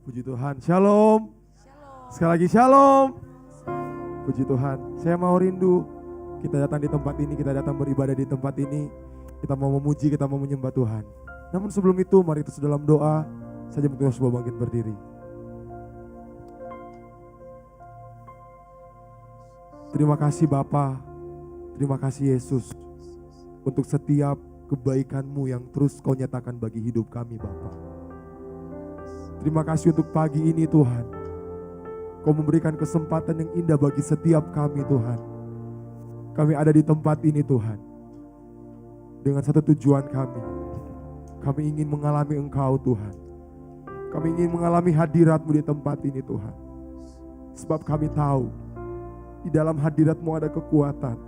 Puji Tuhan, shalom. Sekali lagi shalom. Puji Tuhan, saya mau rindu. Kita datang di tempat ini, kita datang beribadah di tempat ini. Kita mau memuji, kita mau menyembah Tuhan. Namun sebelum itu, mari kita dalam doa. Saja mungkin harus bangkit berdiri. Terima kasih Bapa, terima kasih Yesus untuk setiap kebaikan-Mu yang terus Kau nyatakan bagi hidup kami Bapa. Terima kasih untuk pagi ini Tuhan. Kau memberikan kesempatan yang indah bagi setiap kami Tuhan. Kami ada di tempat ini Tuhan. Dengan satu tujuan kami. Kami ingin mengalami Engkau Tuhan. Kami ingin mengalami hadirat-Mu di tempat ini Tuhan. Sebab kami tahu di dalam hadirat-Mu ada kekuatan.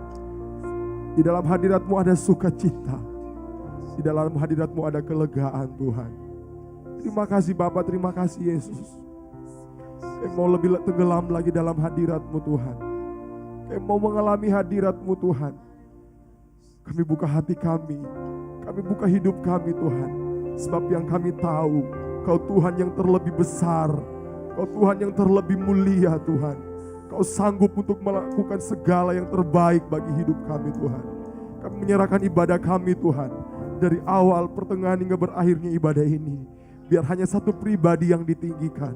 Di dalam hadirat-Mu ada sukacita. Di dalam hadirat-Mu ada kelegaan Tuhan. Terima kasih Bapa, terima kasih Yesus. Kami mau lebih tenggelam lagi dalam hadirat-Mu Tuhan. Kami mau mengalami hadirat-Mu Tuhan. Kami buka hati kami buka hidup kami Tuhan. Sebab yang kami tahu, Kau Tuhan yang terlebih besar. Kau Tuhan yang terlebih mulia Tuhan. Kau sanggup untuk melakukan segala yang terbaik bagi hidup kami Tuhan. Kami menyerahkan ibadah kami Tuhan. Dari awal, pertengahan hingga berakhirnya ibadah ini. Biar hanya satu pribadi yang ditinggikan.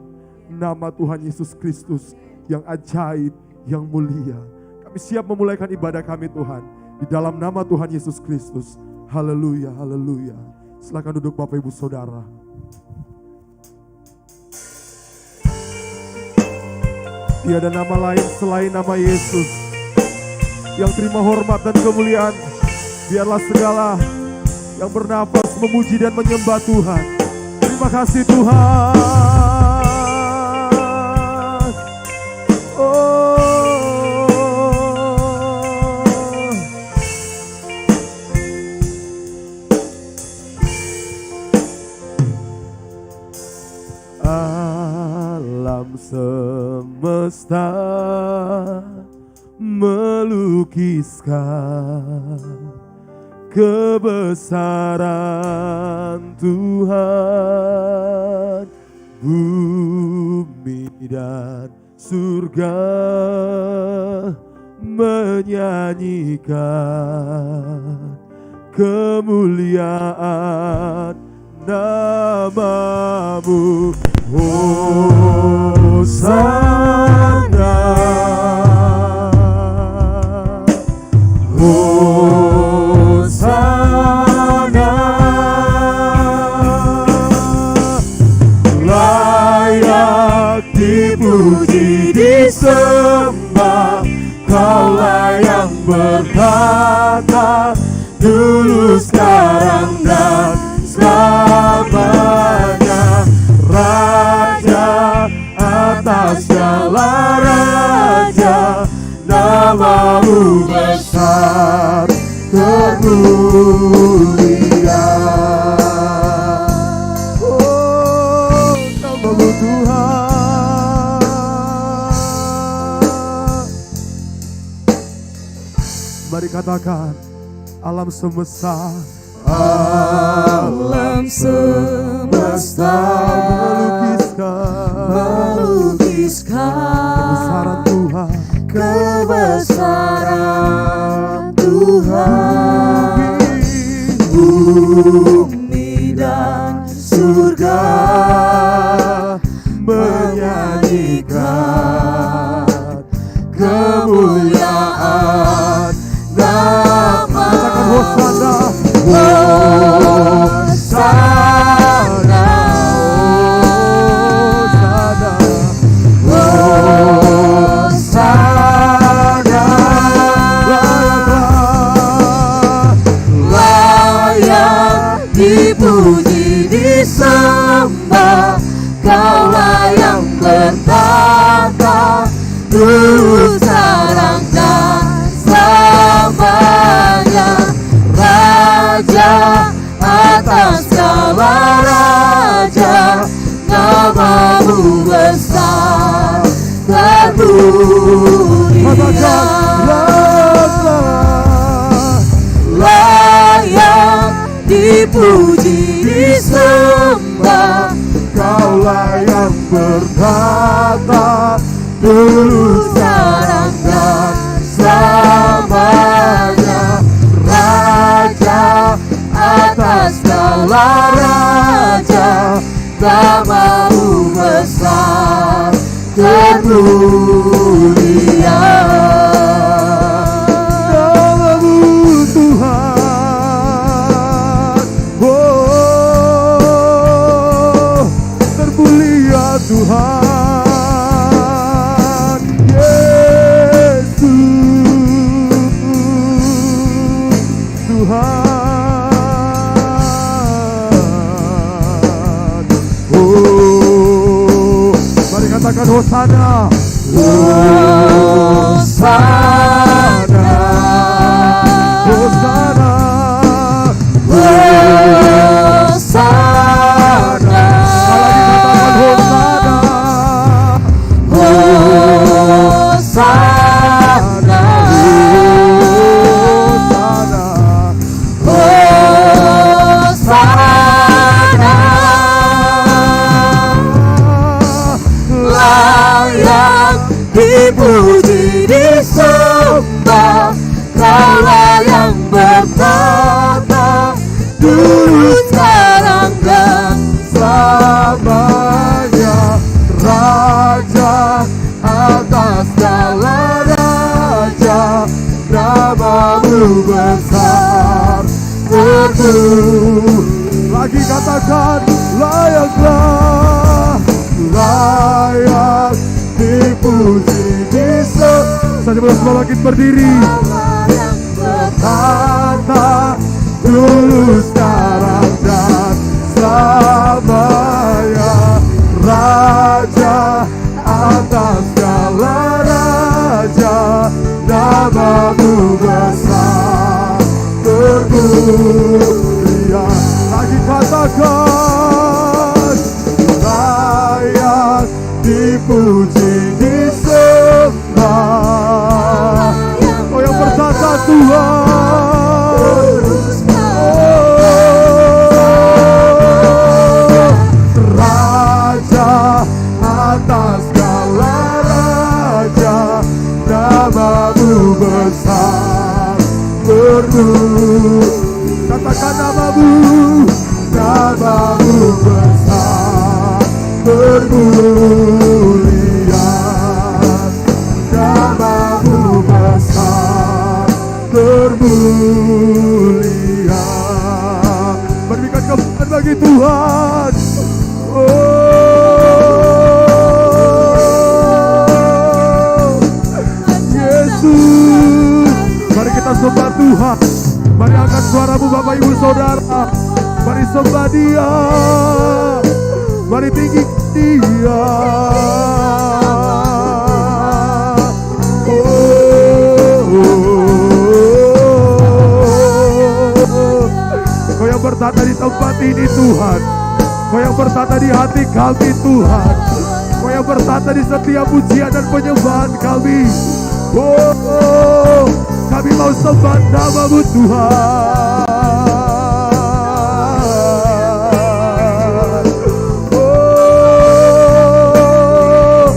Nama Tuhan Yesus Kristus yang ajaib, yang mulia. Kami siap memulaikan ibadah kami Tuhan. Di dalam nama Tuhan Yesus Kristus. Haleluya, haleluya. Silakan duduk Bapak Ibu Saudara. Tiada nama lain selain nama Yesus. Yang terima hormat dan kemuliaan. Biarlah segala yang bernafas memuji dan menyembah Tuhan. Terima kasih Tuhan. Alam semesta melukiskan kebesaran Tuhan, bumi dan surga menyanyikan kemuliaan nama-Mu. Hosana, Hosana, layak dipuji disembah. Kaulah yang bertata dulu, sekarang dan selamanya. Raja atas segala raja, nama-Mu besar termulia. Oh, nama-Mu Tuhan. Mari katakan, alam semesta, alam semesta melukiskan kebesaran Tuhan, kebesaran Tuhan. Bumi dan surga menyanyikan kemuliaan nama. Katakan Hosana, Hosana, Hosana, layak dipuji disembah. bertata dulu, sekarang, dan selamanya. Raja atas segala raja, namamu besar termulia. Namamu Tuhan, oh termulia Tuhan Yesus, Tuhan. Oh, mari katakan Hosana, Hosana, Hosana, Hosana. Lagi katakan Hosana, Hosana, Hosana, layak dipuji disembah, Kaulah yang bertata dulu, sekarang, dan selamanya. Raja atas segala raja, namamu besar termulia. Lagi katakan layaklah, layak dipuji disembah. Saja boleh bangkit berdiri. Bertata dulu, sekarang, dan selamanya. Raja atas segala raja, namamu besar termulia. Lagi katakan layak dipuji disembah, Kau yang bertata Tuhan. Raja atas segala raja, namamu besar termulia. Katakan namamu, namamu besar termulia, namamu besar termulia. Berikan kemuliaan bagi Tuhan. Oh Yesus, mari kita sembah Tuhan. Mari angkat suaramu Bapak Ibu Saudara. Mari sembah Dia, mari tinggi Dia. Kau yang bertata di tempat ini Tuhan, Kau yang bertata di hati kami Tuhan, Kau yang bertata di setiap pujian dan penyembahan kami. Oh, kami mau sembah namamu Tuhan. Oh,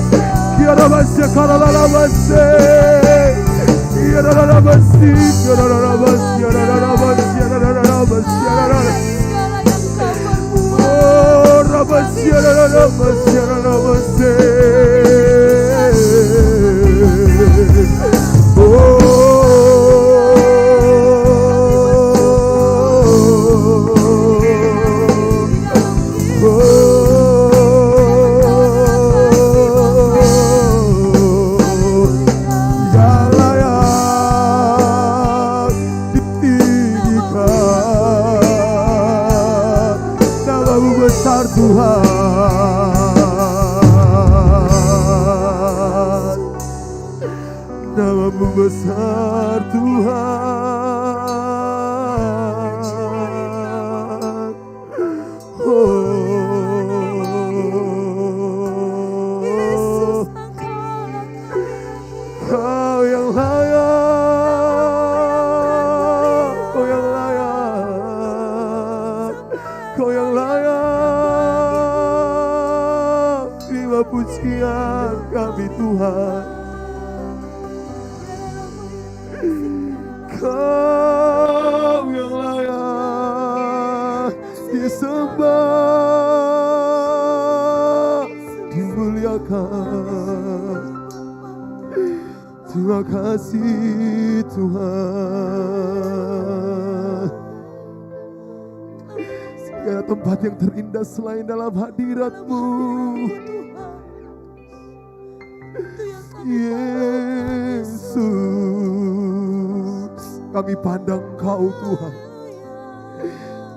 kiara masya kalala masya, kiara masya, kiara masya, kiara masya, kiara masya. Oh, rabasya, rabasya, rabasya. Tuhan, namamu besar Tuhan. Oh, Kau yang layak, Kau yang layak, Kau yang layak. pujian kami Tuhan. Kau yang layak disembah, dimuliakan. Terima kasih Tuhan. Segala tempat yang terindah selain dalam hadirat-Mu, Yesus. Kami pandang Kau Tuhan.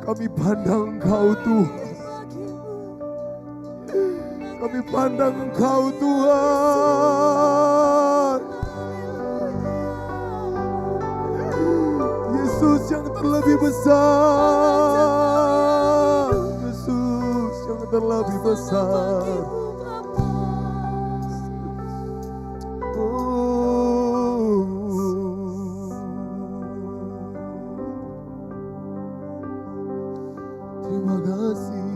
Kami pandang Engkau Tuhan. Kami pandang Engkau Tuhan. Yesus yang terlebih besar. Yesus yang terlebih besar. Terima kasih.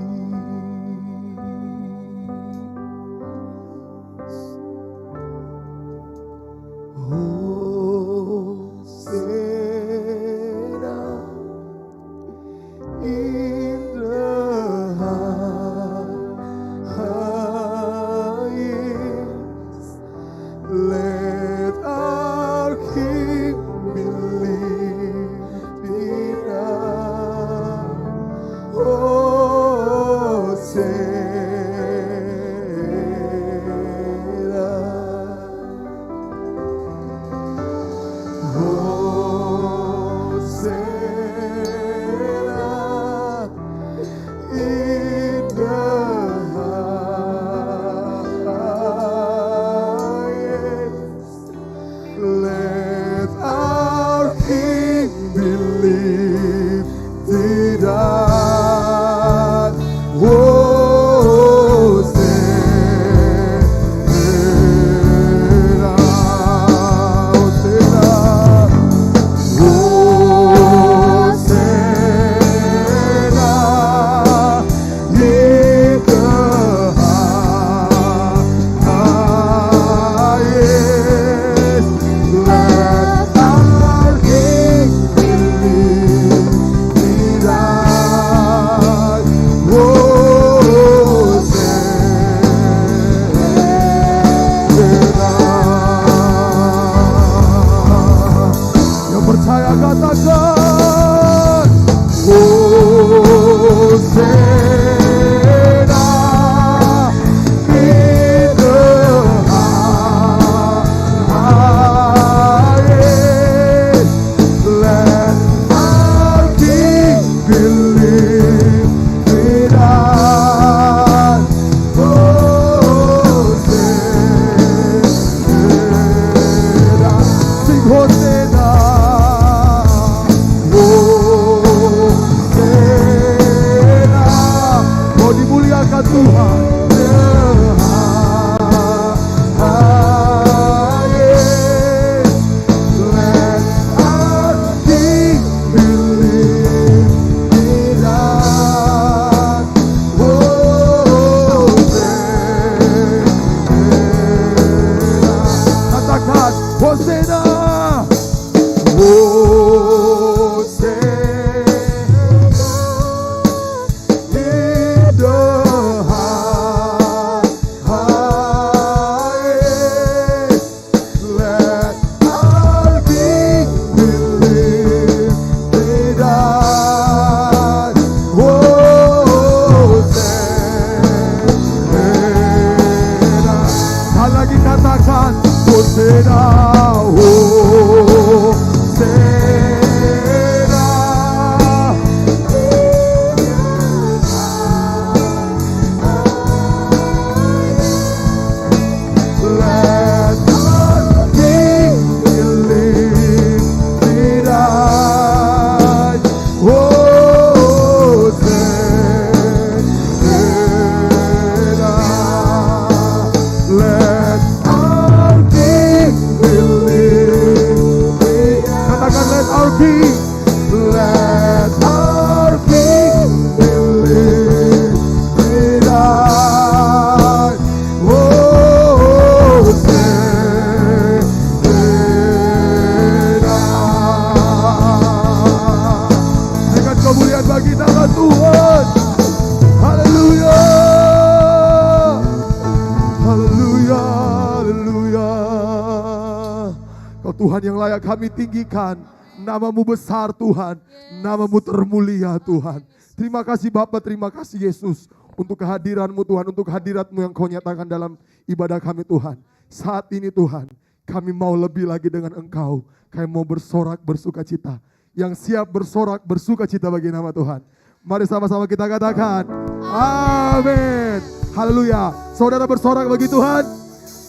Tuhan yang layak kami tinggikan. Namamu besar Tuhan, namamu termulia Tuhan. Terima kasih Bapa, terima kasih Yesus untuk kehadiran-Mu Tuhan, untuk hadirat-Mu yang Kau nyatakan dalam ibadah kami Tuhan. Saat ini Tuhan, kami mau lebih lagi dengan Engkau. Kami mau bersorak bersukacita. Yang siap bersorak bersukacita bagi nama Tuhan. Mari sama-sama kita katakan, amin. Haleluya. Saudara bersorak bagi Tuhan.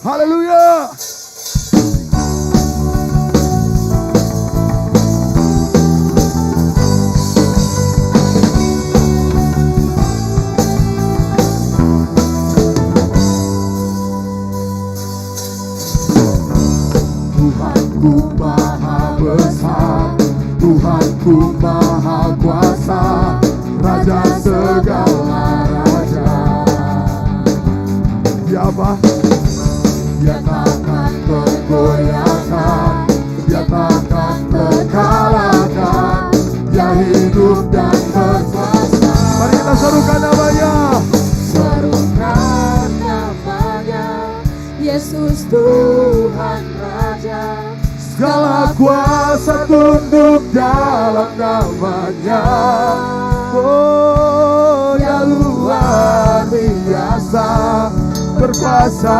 Haleluya. Tuhanku maha besar, Tuhanku maha kuasa, Raja segala raja. Dia apa? Dia takkan tergoyahkan, dia takkan terkalahkan, dia hidup dan berkuasa. Mari kita serukan namanya. Serukan namanya, Yesus Tuhan Raja. Segala kuasa tunduk dalam namanya. Oh, ya luar biasa, berkuasa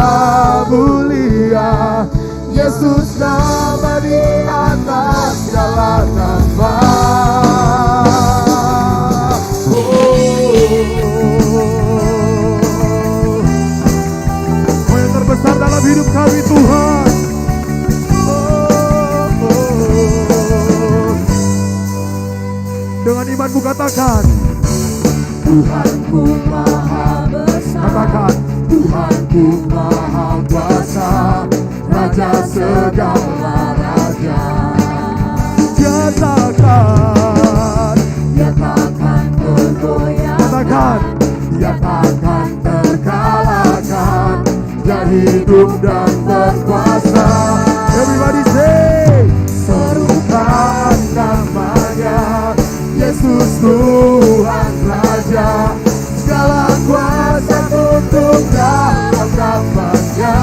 mulia. Yesus nama di atas segala nama. Oh, yang terbesar dalam hidup kami Tuhan. Dengan imanmu katakan, Tuhanku maha besar. Katakan, Tuhanku maha kuasa, Raja segala raja. Dia takkan tergoyahkan. Katakan, dia takkan terkalahkan. Dia hidup dan berkuasa. Everybody say, serukan namanya, Yesus Tuhan Raja. Segala kuasa tunduk dalam namanya.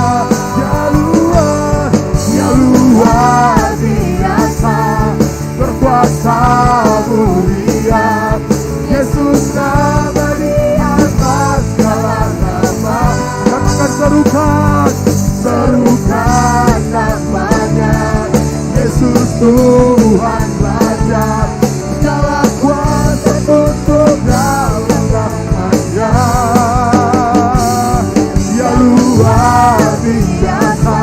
Dia luar biasa, berkuasa mulia. Yesus nama di atas segala nama. Katakan serukan namanya, Yesus Tuhan Raja. Segala kuasa tunduk dalam namanya. Dia luar biasa,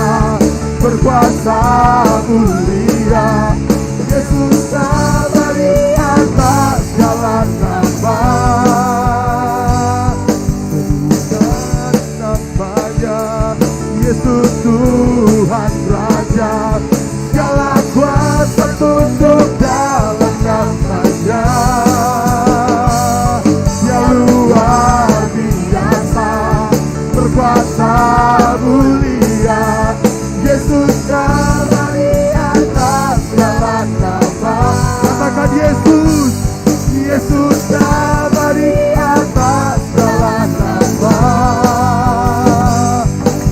berkuasa mulia. Yesus nama di atas segala nama. Serukan namanya, Yesus Tuhan Raja. Segala kuasa tunduk dalam namanya. Dia luar biasa, berkuasa mulia. Yesus nama di atas segala nama. Katakan Yesus, Yesus nama di atas segala nama.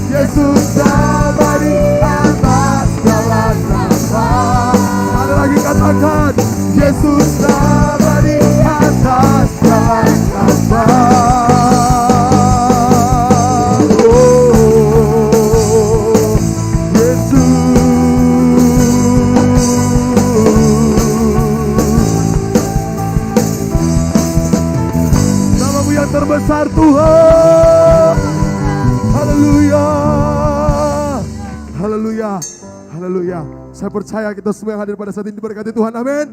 Yesus nama di atas segala nama. Ada lagi katakan, Yesus nama di atas segala nama. Terbesar Tuhan. Haleluya. Haleluya. Haleluya. Saya percaya kita semua yang hadir pada saat ini diberkati Tuhan. Amin.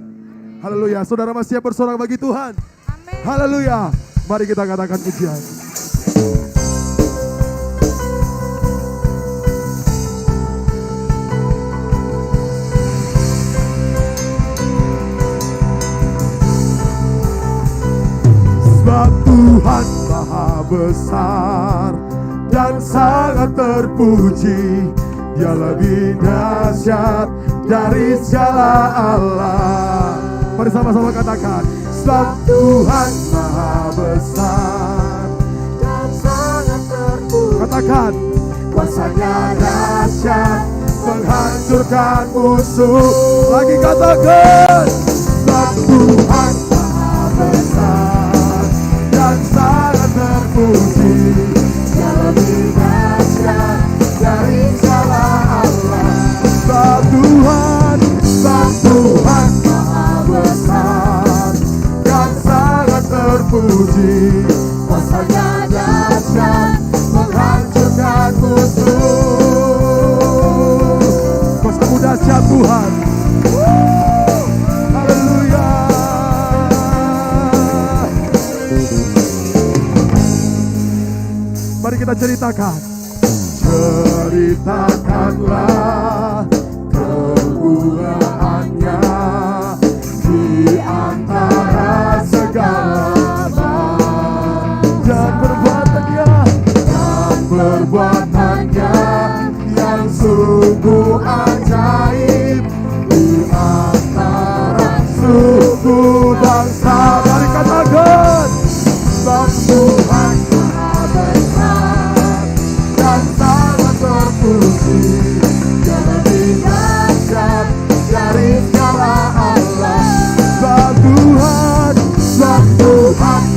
Haleluya. Saudara masih siap bersorak bagi Tuhan? Amin. Haleluya. Mari kita katakan pujian. Sebab Tuhan maha besar dan sangat terpuji. Dia lebih dahsyat dari segala Allah. Mari sama-sama katakan, sebab Tuhan maha besar dan sangat terpuji. Katakan, kuasanya dahsyat menghancurkan musuh. Lagi katakan, sebab Tuhan Maha besar dan sangat terpuji. Dia lebih dahsyat dari segala Allah. Sebab Tuhan Maha besar dan sangat terpuji. Kuasanya dahsyat menghancurkan musuh. Kuasamu dahsyat Tuhan. Haleluya. Mari kita ceritakan. Ceritakanlah kemuliaan-Nya di antara segala dan perbuatannya yang sungguh ajaib di antara suku bangsa. Mari katakan, sebab Tuhan Maha besar dan sangat terpuji. Dia lebih dahsyat dari segala Allah. Sebab Tuhan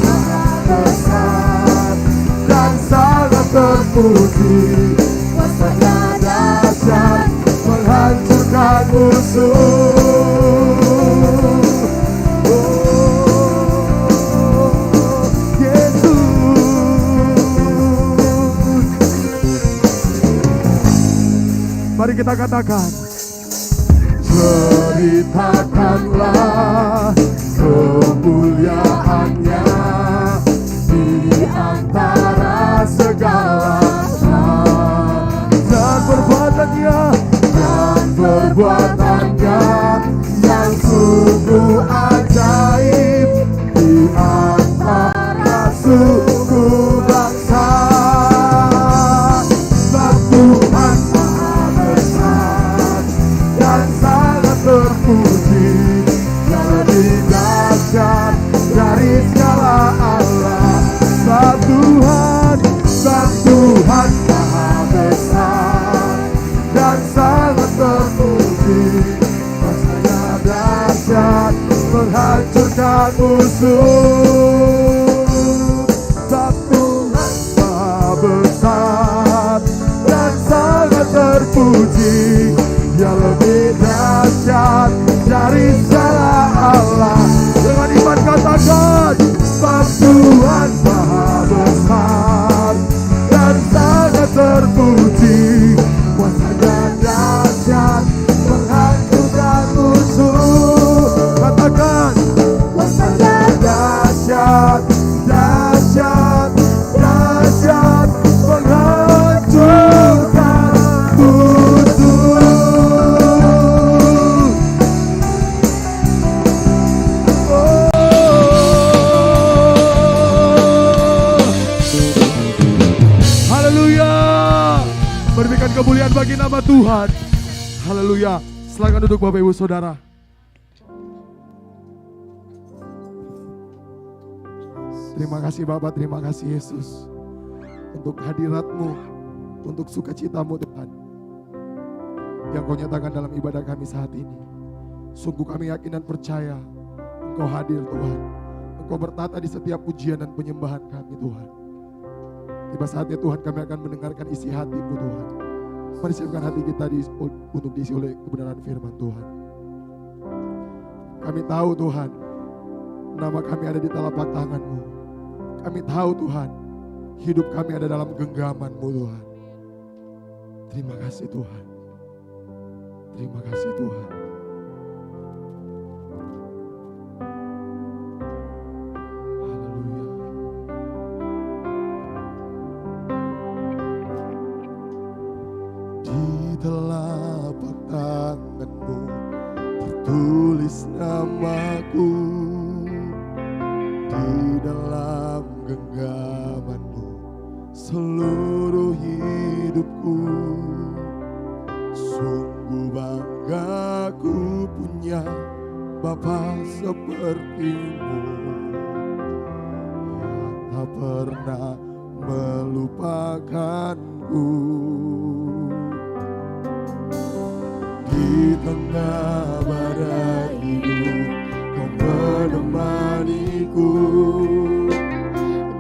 Maha besar dan sangat terpuji. Kuasanya dahsyat menghancurkan musuh. Mari kita katakan, ceritakanlah kemuliaan-Nya di antara segala dan perbuatannya yang sungguh ajaib di antara suku bangsa. Sebab Tuhan Maha besar dan sangat terpuji. Dia lebih dahsyat dari segala Allah. Sebab Tuhan Maha besar dan sangat terpuji. Kuasanya dahsyat menghancurkan musuh. Sebab Tuhan Maha besar dan sangat terpuji. Dia lebih dahsyat dari segala Allah. Dengan iman katakan, sebab Tuhan Maha besar dan sangat terpuji. Kuasanya dahsyat menghancurkan musuh. Katakan, kuasanya dahsyat, dahsyat, dahsyat menghancurkan musuh. Haleluya. Berikan kemuliaan bagi nama Tuhan. Haleluya. Silakan duduk Bapak Ibu Saudara. Terima kasih Bapak, terima kasih Yesus untuk hadirat-Mu, untuk sukacita-Mu Tuhan yang Kau nyatakan dalam ibadah kami saat ini. Sungguh kami yakin dan percaya Engkau hadir Tuhan. Engkau bertata di setiap pujian dan penyembahan kami Tuhan. Tiba saatnya Tuhan kami akan mendengarkan isi hati-Mu Tuhan. Mari siapkan hati kita untuk diisi oleh kebenaran firman Tuhan. Kami tahu Tuhan, nama kami ada di telapak tangan-Mu. Kami tahu Tuhan, hidup kami ada dalam genggaman-Mu Tuhan. Terima kasih Tuhan. Terima kasih Tuhan. Telapak tangan-Mu tertulis namaku, di dalam genggaman-Mu seluruh hidupku. Sungguh bangga ku punya Bapa seperti-Mu yang tak pernah melupakanku. tengah badai hidup, Kau menemaniku.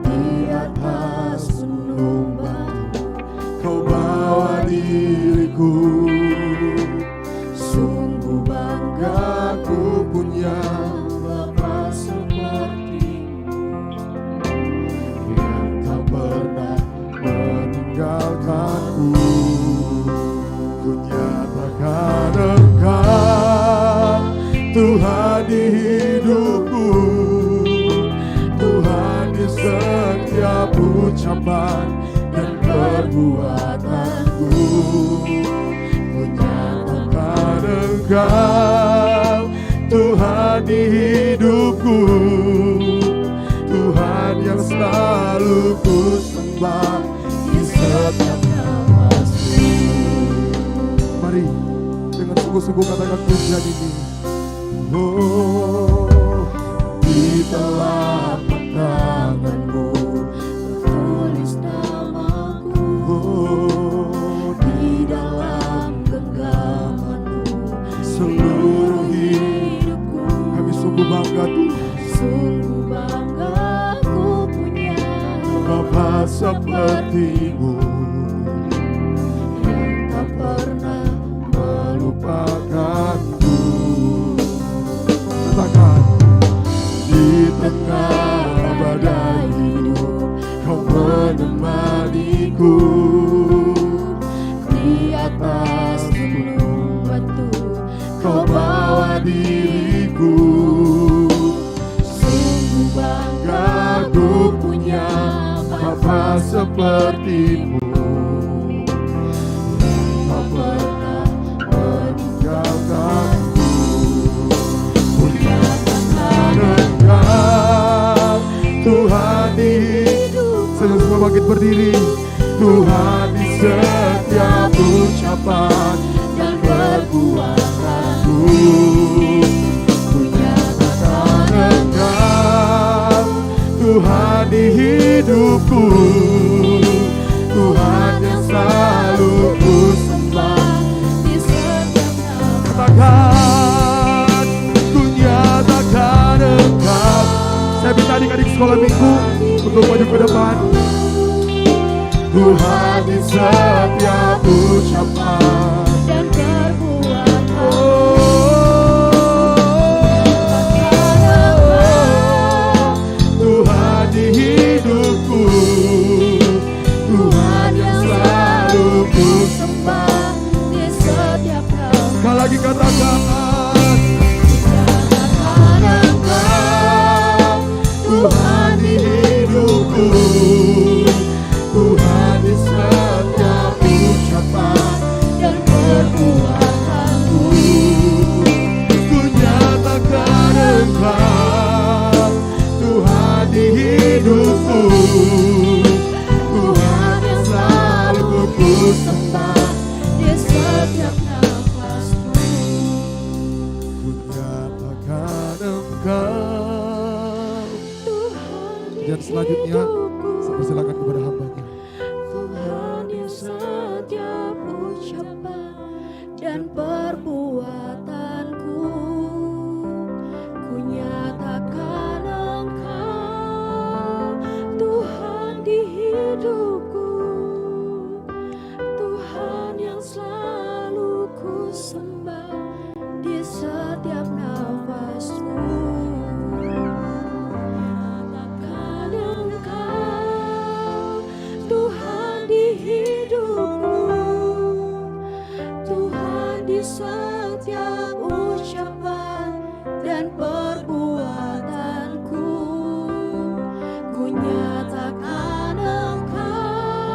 Di atas gunung batu, Kau bawa diriku. Sungguh bangga ku punya Bapa seperti-Mu, yang tak pernah meninggalkanku. Ku nyatakan Engkau Tuhan di hidupku, Tuhan di setiap ucapan dan perbuatanku. Ku nyatakan Engkau Tuhan di hidupku, Tuhan yang selalu ku sembah di setiap nafasku. Mari dengan sungguh-sungguh katakan pujian ini. Oh, di telapak tangan-Mu tertulis namaku. Oh, di dalam genggaman-Mu seluruh hidupku. Kami sungguh bangga Tuhan, sungguh bangga ku punya Bapa seperti-Mu, yang tak pernah melupakanku. Katakan, di tengah badai hidup, Kau menemaniku. Di atas gunung batu, Kau bawa diriku. Sungguh bangga ku punya Bapa seperti-Mu, yang tak pernah meninggalkanku. Ku nyatakan Engkau Tuhan di hidup. Semua bangkit berdiri. Tuhan di setiap ucapan dan perbuatanku. Ku nyatakan Engkau Tuhan di hidupku, Tuhan yang selalu ku sembah di setiap nafas. Katakan, ku nyatakan Engkau. Saya minta adik-adik sekolah minggu untuk maju ke depan. Tuhan di setiap ucapan dan perbuatan. Tuhan di hidupku, Tuhan yang selalu ku sembah di setiap nafas. Sekali lagi katakan, katakan Engkau Tuhan di hidupku, Tuhan di setiap ucapan dan perbuatanku. Ku nyatakan Engkau Tuhan di hidupku, Tuhan yang selalu ku sembah di setiap nafasku. Ku nyatakan Engkau. Dan selanjutnya saya persilakan kepada hamba-Nya. Tuhan di setiap ucapan dan perbuatanku. Ku nyatakan Engkau Tuhan di hidupku, Tuhan yang selalu ku sembah di setiap nafasku. Nyatakan Engkau Tuhan di hidupku, Tuhan di setiap ucapan dan perbuatanku. Ku nyatakan Engkau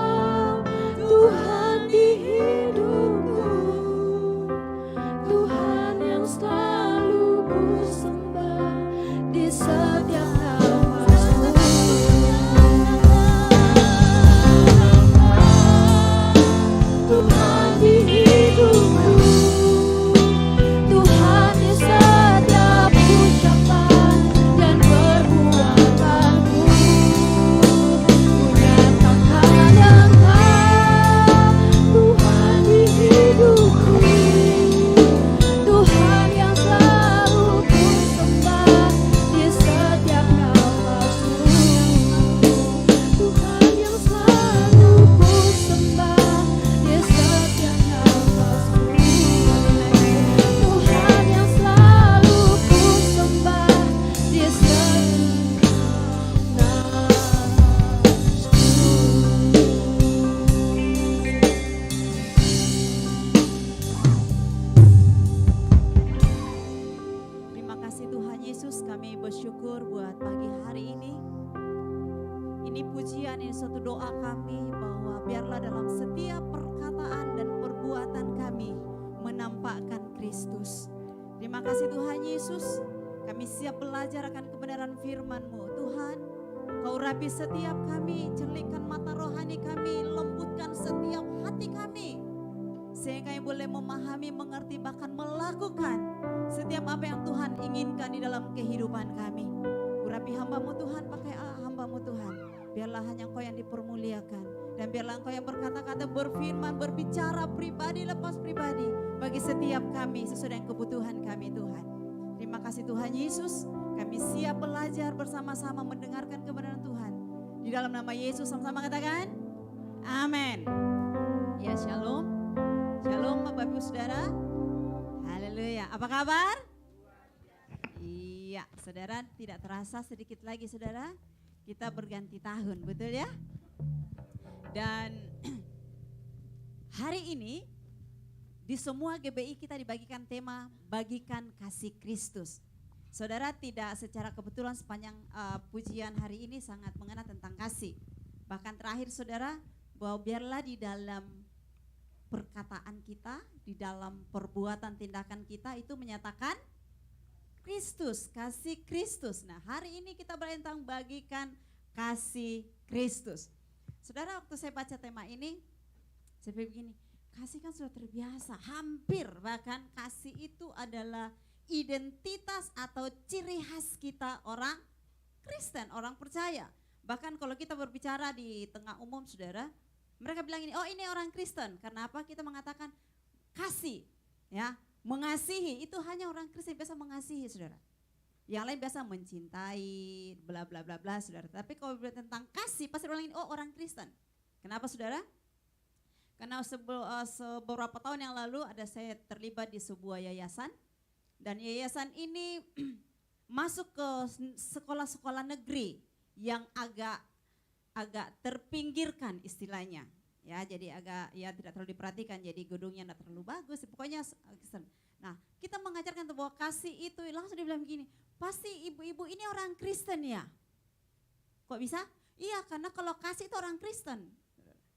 bahwa setiap perkataan dan perbuatan kami menampakkan Kristus. Terima kasih Tuhan Yesus, kami siap belajar akan kebenaran firman-Mu. Tuhan, Kau rapi setiap kami, cerlikkan mata rohani kami, lembutkan setiap hati kami, sehingga kami boleh memahami, mengerti, bahkan melakukan setiap apa yang Tuhan inginkan di dalam kehidupan kami. Urapi hamba-Mu Tuhan, pakai hamba-Mu Tuhan. Biarlah hanya Engkau yang dipermuliakan. Dan biarlah Engkau yang berkata-kata, berfirman, berbicara pribadi lepas pribadi bagi setiap kami sesuai dengan kebutuhan kami Tuhan. Terima kasih Tuhan Yesus, kami siap belajar bersama-sama mendengarkan kebenaran Tuhan. Di dalam nama Yesus sama-sama katakan, amin. Ya, shalom. Shalom Bapak Ibu Saudara. Haleluya. Apa kabar? Iya, saudara, tidak terasa sedikit lagi saudara, kita berganti tahun, betul ya? Dan hari ini di semua GBI kita dibagikan tema bagikan kasih Kristus. Saudara, tidak secara kebetulan sepanjang pujian hari ini sangat mengenai tentang kasih. Bahkan terakhir saudara, bahwa biarlah di dalam perkataan kita, di dalam perbuatan tindakan kita itu menyatakan Kristus, kasih Kristus. Nah, hari ini kita belajar tentang bagikan kasih Kristus. Saudara, waktu saya baca tema ini, saya pikir begini, kasih kan sudah terbiasa, hampir bahkan kasih itu adalah identitas atau ciri khas kita orang Kristen, orang percaya. Bahkan kalau kita berbicara di tengah umum saudara, mereka bilang ini, oh ini orang Kristen. Karena apa? Kita mengatakan kasih, ya, mengasihi. Itu hanya orang Kristen biasa mengasihi saudara. Yang lain biasa mencintai, bla bla bla bla saudara. Tapi kalau berbicara tentang kasih, pasti orang ini, oh orang Kristen. Kenapa saudara? Karena beberapa tahun yang lalu ada saya terlibat di sebuah yayasan. Dan yayasan ini masuk ke sekolah-sekolah negeri yang agak terpinggirkan istilahnya. Ya, jadi agak ya tidak terlalu diperhatikan, jadi gedungnya tidak terlalu bagus. Pokoknya nah, kita mengajarkan bahwa kasih itu langsung dibilang begini, pasti ibu-ibu ini orang Kristen ya. Kok bisa? Iya, karena kalau kasih itu orang Kristen.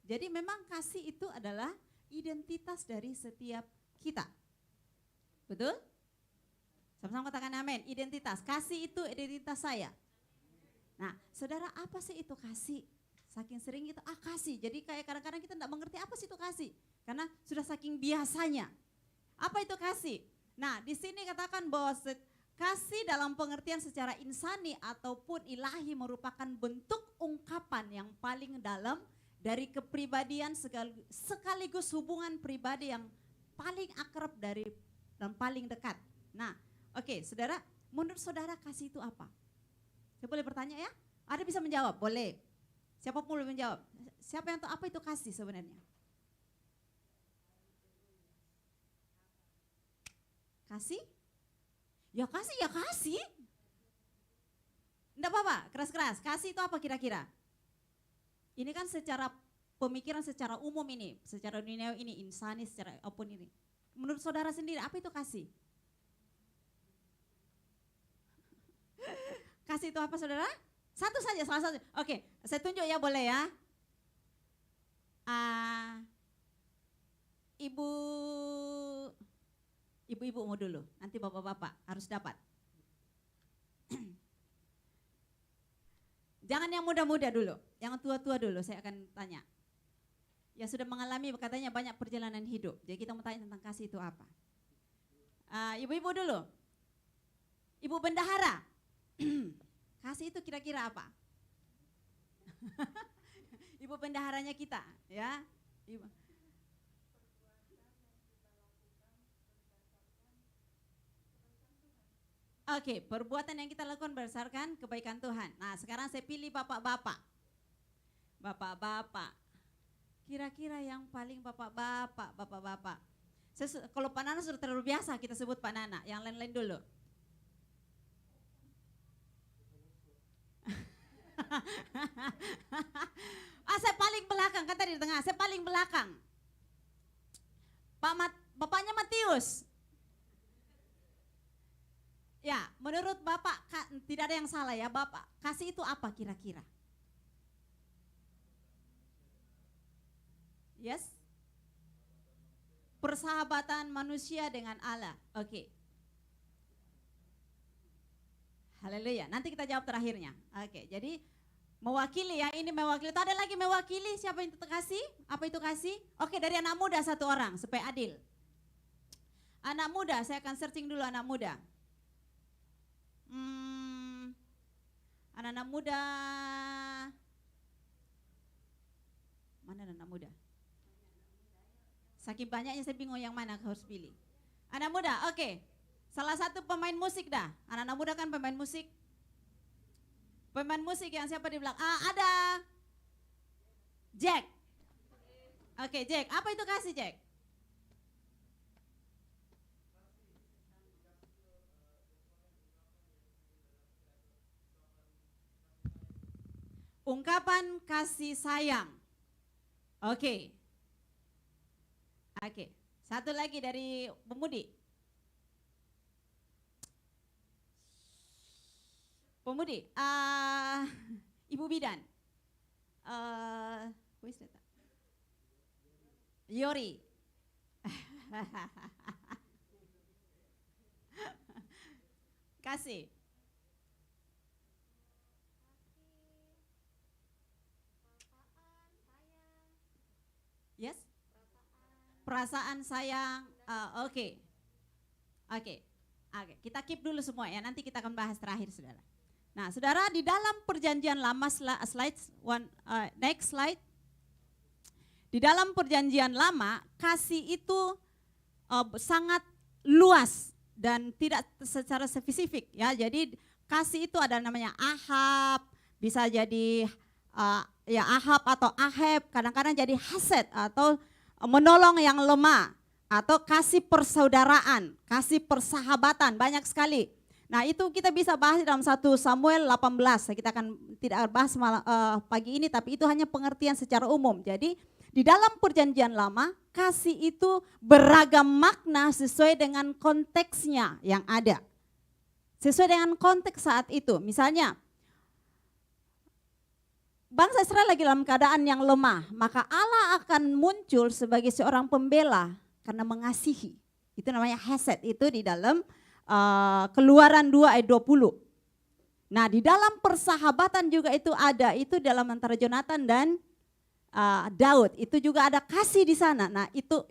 Jadi memang kasih itu adalah identitas dari setiap kita. Betul? Sama-sama katakan amin. Identitas, kasih itu identitas saya. Nah, saudara, apa sih itu kasih? Saking sering kita, kasih. Jadi kayak kadang-kadang kita tidak mengerti apa sih itu kasih. Karena sudah saking biasanya. Apa itu kasih? Nah, di sini katakan bahwa kasih dalam pengertian secara insani ataupun ilahi merupakan bentuk ungkapan yang paling dalam dari kepribadian sekaligus hubungan pribadi yang paling akrab dari dan paling dekat. Nah, oke, saudara, menurut saudara kasih itu apa? Saya boleh bertanya ya? Ada bisa menjawab? Boleh. Siapa pun boleh menjawab. Siapa yang tahu apa itu kasih sebenarnya? Kasih? Ya kasih, ya kasih. Enggak apa-apa, keras-keras. Kasih itu apa kira-kira? Ini kan secara pemikiran secara umum ini, secara duniawi ini, insani secara apapun ini. Menurut saudara sendiri, apa itu kasih? Kasih itu apa saudara? Satu saja, salah satu. Oke, saya tunjuk ya, boleh ya. Ibu-ibu mau dulu, nanti bapak-bapak harus dapat. Jangan yang muda-muda dulu, yang tua-tua dulu saya akan tanya. Yang sudah mengalami katanya banyak perjalanan hidup, jadi kita mau tanya tentang kasih itu apa. Ibu-ibu dulu, ibu bendahara, kasih itu kira-kira apa? Ibu bendaharanya kita, ya. Ibu. Oke, perbuatan yang kita lakukan berdasarkan kebaikan Tuhan. Nah, sekarang saya pilih bapak-bapak. Bapak-bapak. Kira-kira yang paling bapak-bapak. Kalau Pak Nana sudah terlalu biasa kita sebut Pak Nana, yang lain-lain dulu. Saya paling belakang, kan tadi di tengah, saya paling belakang. Bapaknya Matius. Ya, menurut Bapak tidak ada yang salah ya, Bapak. Kasih itu apa kira-kira? Yes? Persahabatan manusia dengan Allah. Oke. Haleluya. Nanti kita jawab terakhirnya. Oke, jadi mewakili ya, ini mewakili. Ada lagi mewakili, siapa yang itu kasih? Apa itu kasih? Oke, dari anak muda satu orang supaya adil. Anak muda, saya akan searching dulu anak muda. Anak-anak muda. Mana anak muda? Saking banyaknya saya bingung yang mana harus pilih. Anak muda, oke. Salah satu pemain musik dah. Anak-anak muda kan pemain musik. Pemain musik yang siapa di belakang? Ada. Jack. Oke, Jack. Apa itu kasih, Jack? Ungkapan kasih sayang. Oke. Oke. Satu lagi dari pemudi. Pemudi, Ibu Bidan. Who is that? Yori. Kasih. Yes? Perasaan sayang. Oke. Oke. Oke, kita keep dulu semua ya. Nanti kita akan bahas terakhir, Saudara. Nah, Saudara, di dalam perjanjian lama, next slide. Di dalam perjanjian lama, kasih itu sangat luas dan tidak secara spesifik ya. Jadi kasih itu ada namanya Ahab, bisa jadi ya Ahab atau Ahab, kadang-kadang jadi Hased atau menolong yang lemah, atau kasih persaudaraan, kasih persahabatan, banyak sekali. Nah, itu kita bisa bahas dalam 1 Samuel 18. Kita akan tidak bahas pagi ini, tapi itu hanya pengertian secara umum. Jadi di dalam perjanjian lama, kasih itu beragam makna sesuai dengan konteksnya yang ada. Sesuai dengan konteks saat itu. Misalnya, bangsa Israel lagi dalam keadaan yang lemah, maka Allah akan muncul sebagai seorang pembela karena mengasihi. Itu namanya Hesed, itu di dalam Keluaran 2 ayat 20. Nah, di dalam persahabatan juga itu ada, itu dalam antara Jonathan dan Daud, itu juga ada kasih di sana. Nah, itu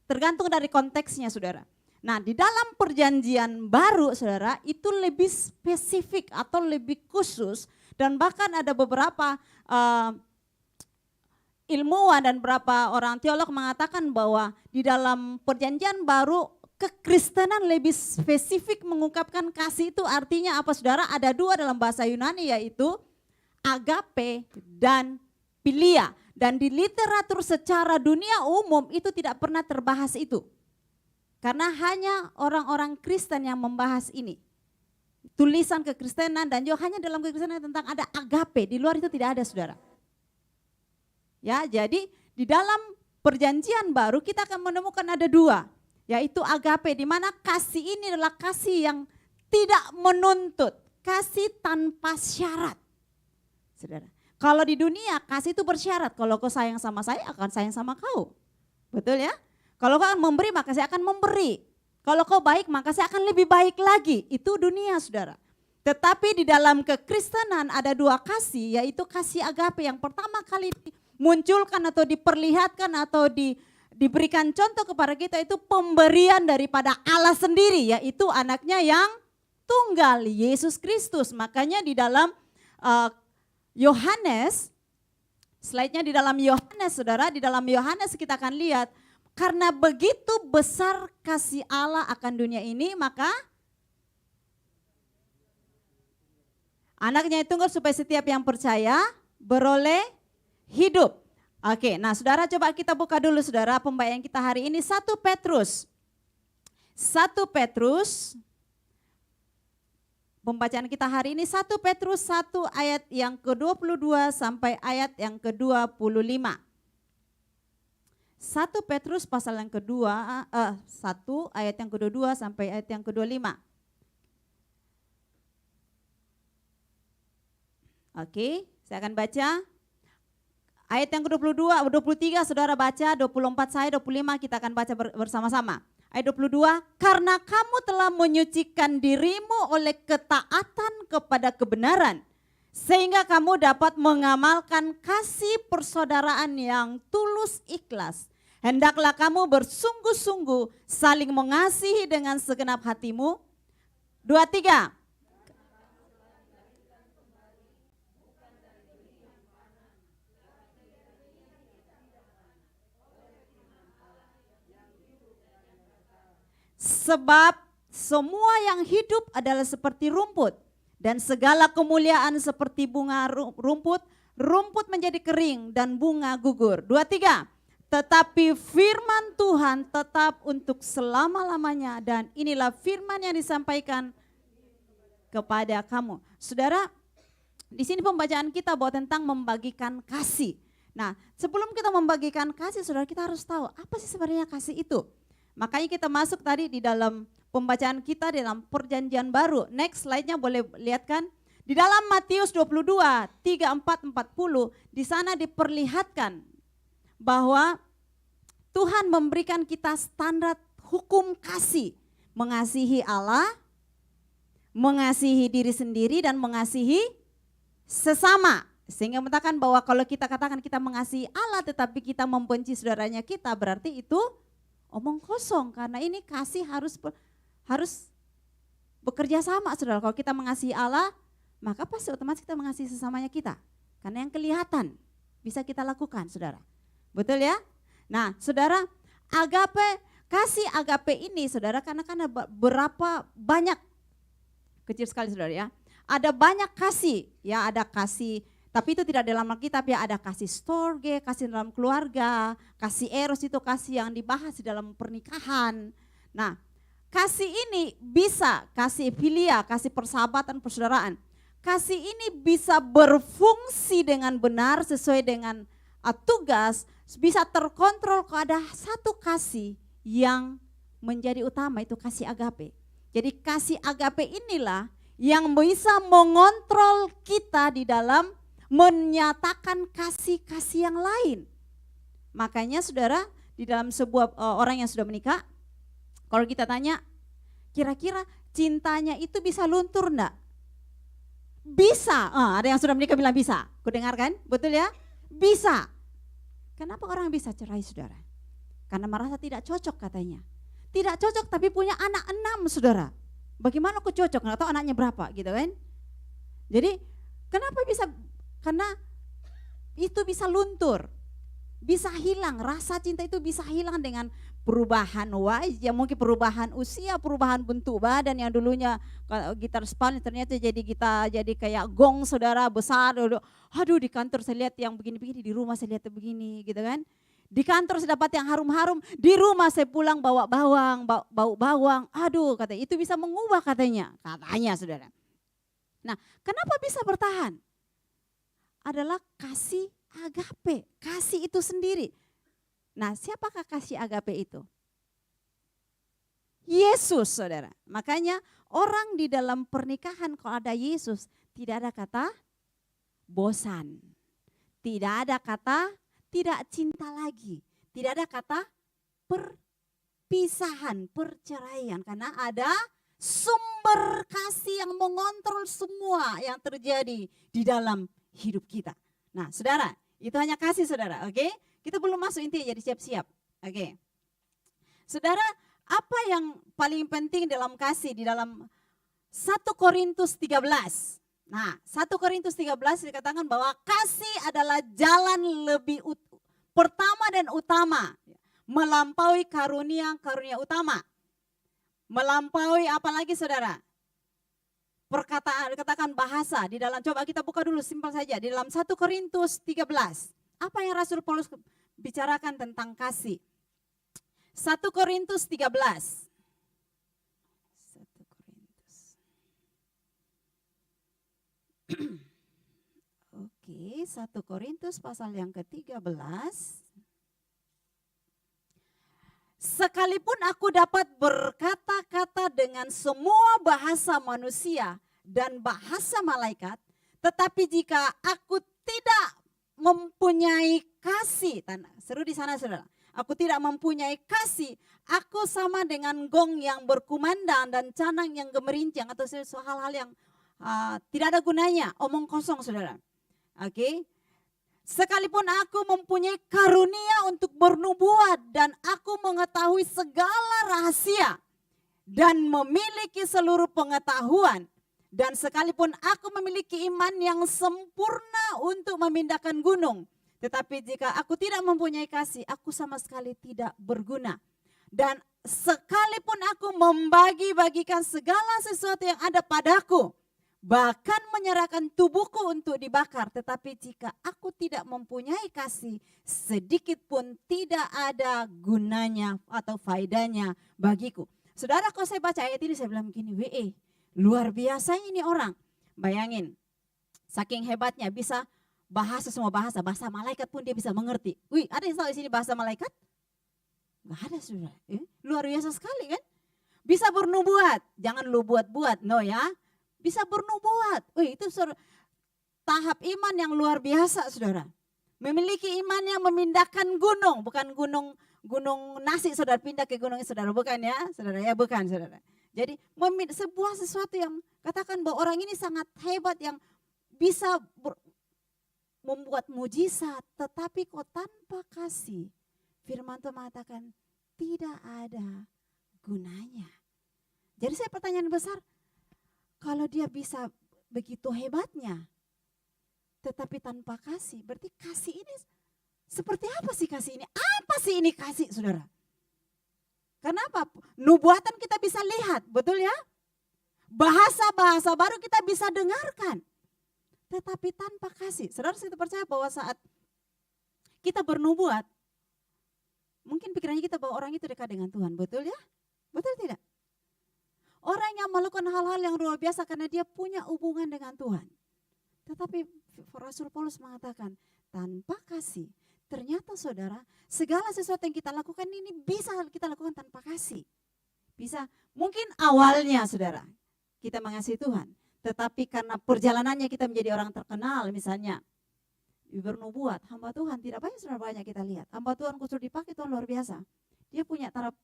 tergantung dari konteksnya, Saudara. Nah, di dalam perjanjian baru, Saudara, itu lebih spesifik atau lebih khusus, dan bahkan ada beberapa ilmuwan dan beberapa orang teolog mengatakan bahwa di dalam perjanjian baru kekristenan lebih spesifik mengungkapkan kasih. Itu artinya apa, Saudara? Ada dua dalam bahasa Yunani, yaitu agape dan philia. Dan di literatur secara dunia umum itu tidak pernah terbahas itu. Karena hanya orang-orang Kristen yang membahas ini. Tulisan kekristenan dan juga hanya dalam kekristenan tentang ada agape, di luar itu tidak ada, Saudara. Ya, jadi di dalam perjanjian baru kita akan menemukan ada dua, yaitu agape, di mana kasih ini adalah kasih yang tidak menuntut, kasih tanpa syarat. Saudara, kalau di dunia kasih itu bersyarat, kalau kau sayang sama saya akan sayang sama kau. Betul ya? Kalau kau akan memberi maka saya akan memberi. Kalau kau baik maka saya akan lebih baik lagi. Itu dunia, Saudara. Tetapi di dalam kekristenan ada dua kasih, yaitu kasih agape yang pertama kali dimunculkan atau diperlihatkan atau diberikan contoh kepada kita, itu pemberian daripada Allah sendiri, yaitu anaknya yang tunggal, Yesus Kristus. Makanya di dalam Yohanes, slide-nya di dalam Yohanes, Saudara, di dalam Yohanes kita akan lihat, karena begitu besar kasih Allah akan dunia ini, maka anaknya yang tunggal supaya setiap yang percaya beroleh hidup. Oke, nah Saudara coba kita buka dulu, Saudara, pembacaan kita hari ini 1 Petrus. 1 Petrus, pembacaan kita hari ini 1 Petrus 1 ayat yang ke-22 sampai ayat yang ke-25. 1 Petrus pasal yang kedua, 1 ayat yang ke-22 sampai ayat yang ke-25. Oke, saya akan baca. Ayat yang ke-22, 23 saudara baca, 24 saya, 25 kita akan baca bersama-sama. Ayat 22, karena kamu telah menyucikan dirimu oleh ketaatan kepada kebenaran, sehingga kamu dapat mengamalkan kasih persaudaraan yang tulus ikhlas. Hendaklah kamu bersungguh-sungguh saling mengasihi dengan segenap hatimu. 23. Sebab semua yang hidup adalah seperti rumput, dan segala kemuliaan seperti bunga rumput, rumput menjadi kering dan bunga gugur. 23. Tetapi firman Tuhan tetap untuk selama-lamanya, dan inilah firman yang disampaikan kepada kamu. Saudara, di sini pembacaan kita bahwa tentang membagikan kasih. Nah, sebelum kita membagikan kasih, saudara, kita harus tahu apa sih sebenarnya kasih itu. Makanya kita masuk tadi di dalam pembacaan kita dalam perjanjian baru. Next slide-nya boleh lihatkan. Di dalam Matius 22, 34, 40, di sana diperlihatkan bahwa Tuhan memberikan kita standar hukum kasih. Mengasihi Allah, mengasihi diri sendiri, dan mengasihi sesama. Sehingga mengatakan bahwa kalau kita katakan kita mengasihi Allah tetapi kita membenci saudaranya kita, berarti itu omong kosong, karena ini kasih harus bekerja sama, saudara. Kalau kita mengasihi Allah, maka pasti otomatis kita mengasihi sesamanya kita. Karena yang kelihatan bisa kita lakukan, saudara. Betul ya? Nah, saudara, kasih agape ini, saudara, karena berapa banyak, kecil sekali, saudara ya. Ada banyak kasih, ya, ada kasih. Tapi itu tidak dalam Alkitab, ya, ada kasih storge, kasih dalam keluarga, kasih eros itu kasih yang dibahas di dalam pernikahan. Nah, kasih ini bisa, kasih filia, kasih persahabatan, persaudaraan. Kasih ini bisa berfungsi dengan benar sesuai dengan tugas, bisa terkontrol kalau ada satu kasih yang menjadi utama, itu kasih agape. Jadi kasih agape inilah yang bisa mengontrol kita di dalam menyatakan kasih-kasih yang lain. Makanya saudara, di dalam sebuah orang yang sudah menikah, kalau kita tanya, kira-kira cintanya itu bisa luntur enggak? Bisa. Ada yang sudah menikah bilang bisa. Kau dengar kan? Betul ya? Bisa. Kenapa orang bisa cerai, saudara? Karena merasa tidak cocok katanya. Tidak cocok tapi punya anak 6, saudara. Bagaimana kok cocok? Nggak tahu anaknya berapa gitu kan? Jadi kenapa bisa? Karena itu bisa luntur, bisa hilang, rasa cinta itu bisa hilang dengan perubahan wajah, mungkin perubahan usia, perubahan bentuk badan. Yang dulunya gitar Spanish ternyata jadi kayak gong, saudara, besar. Aduh, di kantor saya lihat yang begini-begini, di rumah saya lihat begini gitu kan. Di kantor saya dapat yang harum-harum, di rumah saya pulang bawa bau bawang. Aduh, katanya itu bisa mengubah katanya saudara. Nah, kenapa bisa bertahan? Adalah kasih agape, kasih itu sendiri. Nah, siapakah kasih agape itu? Yesus, saudara. Makanya orang di dalam pernikahan kalau ada Yesus, tidak ada kata bosan. Tidak ada kata tidak cinta lagi. Tidak ada kata perpisahan, perceraian. Karena ada sumber kasih yang mengontrol semua yang terjadi di dalam hidup kita. Nah, saudara, itu hanya kasih, saudara, oke? Kita belum masuk intinya, jadi siap-siap, oke? Saudara, apa yang paling penting dalam kasih di dalam 1 Korintus 13? Nah, 1 Korintus 13 dikatakan bahwa kasih adalah jalan lebih pertama dan utama, melampaui karunia utama. Melampaui apa lagi, saudara? Katakan bahasa di dalam, coba kita buka dulu simpel saja di dalam 1 Korintus 13. Apa yang Rasul Paulus bicarakan tentang kasih? 1 Korintus 13. 1 Korintus. Oke, 1 Korintus pasal yang ke-13. Sekalipun aku dapat berkata-kata dengan semua bahasa manusia dan bahasa malaikat, tetapi jika aku tidak mempunyai kasih, seru di sana saudara. Aku tidak mempunyai kasih, aku sama dengan gong yang berkumandang dan canang yang gemerincing atau hal-hal yang tidak ada gunanya, omong kosong saudara. Oke. Sekalipun aku mempunyai karunia untuk bernubuat dan aku mengetahui segala rahasia dan memiliki seluruh pengetahuan, dan sekalipun aku memiliki iman yang sempurna untuk memindahkan gunung, tetapi jika aku tidak mempunyai kasih, aku sama sekali tidak berguna. Dan sekalipun aku membagi-bagikan segala sesuatu yang ada padaku, bahkan menyerahkan tubuhku untuk dibakar, tetapi jika aku tidak mempunyai kasih, sedikit pun tidak ada gunanya atau faedahnya bagiku. Saudara, kalau saya baca ayat ini saya bilang begini, luar biasa ini orang. Bayangin, saking hebatnya bisa bahasa semua bahasa malaikat pun dia bisa mengerti. Ada yang tahu di sini bahasa malaikat? Gak ada saudara. Luar biasa sekali kan? Bisa bernubuat, jangan lu buat-buat, no ya. Bisa bernubuat. Itu tahap iman yang luar biasa saudara. Memiliki iman yang memindahkan gunung. Bukan gunung nasi saudara pindah ke gunung saudara. Bukan ya saudara, ya bukan saudara. Jadi sebuah sesuatu yang katakan bahwa orang ini sangat hebat yang bisa membuat mujizat. Tetapi kok tanpa kasih, firman Tuhan mengatakan tidak ada gunanya. Jadi saya pertanyaan besar, kalau dia bisa begitu hebatnya, tetapi tanpa kasih, berarti kasih ini seperti apa sih kasih ini? Apa sih ini kasih saudara? Kenapa? Nubuatan kita bisa lihat, betul ya? Bahasa-bahasa baru kita bisa dengarkan. Tetapi tanpa kasih, saudara saya percaya bahwa saat kita bernubuat, mungkin pikirannya kita bahwa orang itu dekat dengan Tuhan, betul ya? Betul tidak? Orang yang melakukan hal-hal yang luar biasa karena dia punya hubungan dengan Tuhan. Tetapi Rasul Paulus mengatakan tanpa kasih, ternyata saudara segala sesuatu yang kita lakukan ini bisa kita lakukan tanpa kasih. Bisa, mungkin awalnya saudara kita mengasihi Tuhan. Tetapi karena perjalanannya kita menjadi orang terkenal misalnya. Bernubuat, hamba Tuhan tidak banyak saudara banyak kita lihat. Hamba Tuhan khusus dipakai Tuhan luar biasa. Dia punya taraf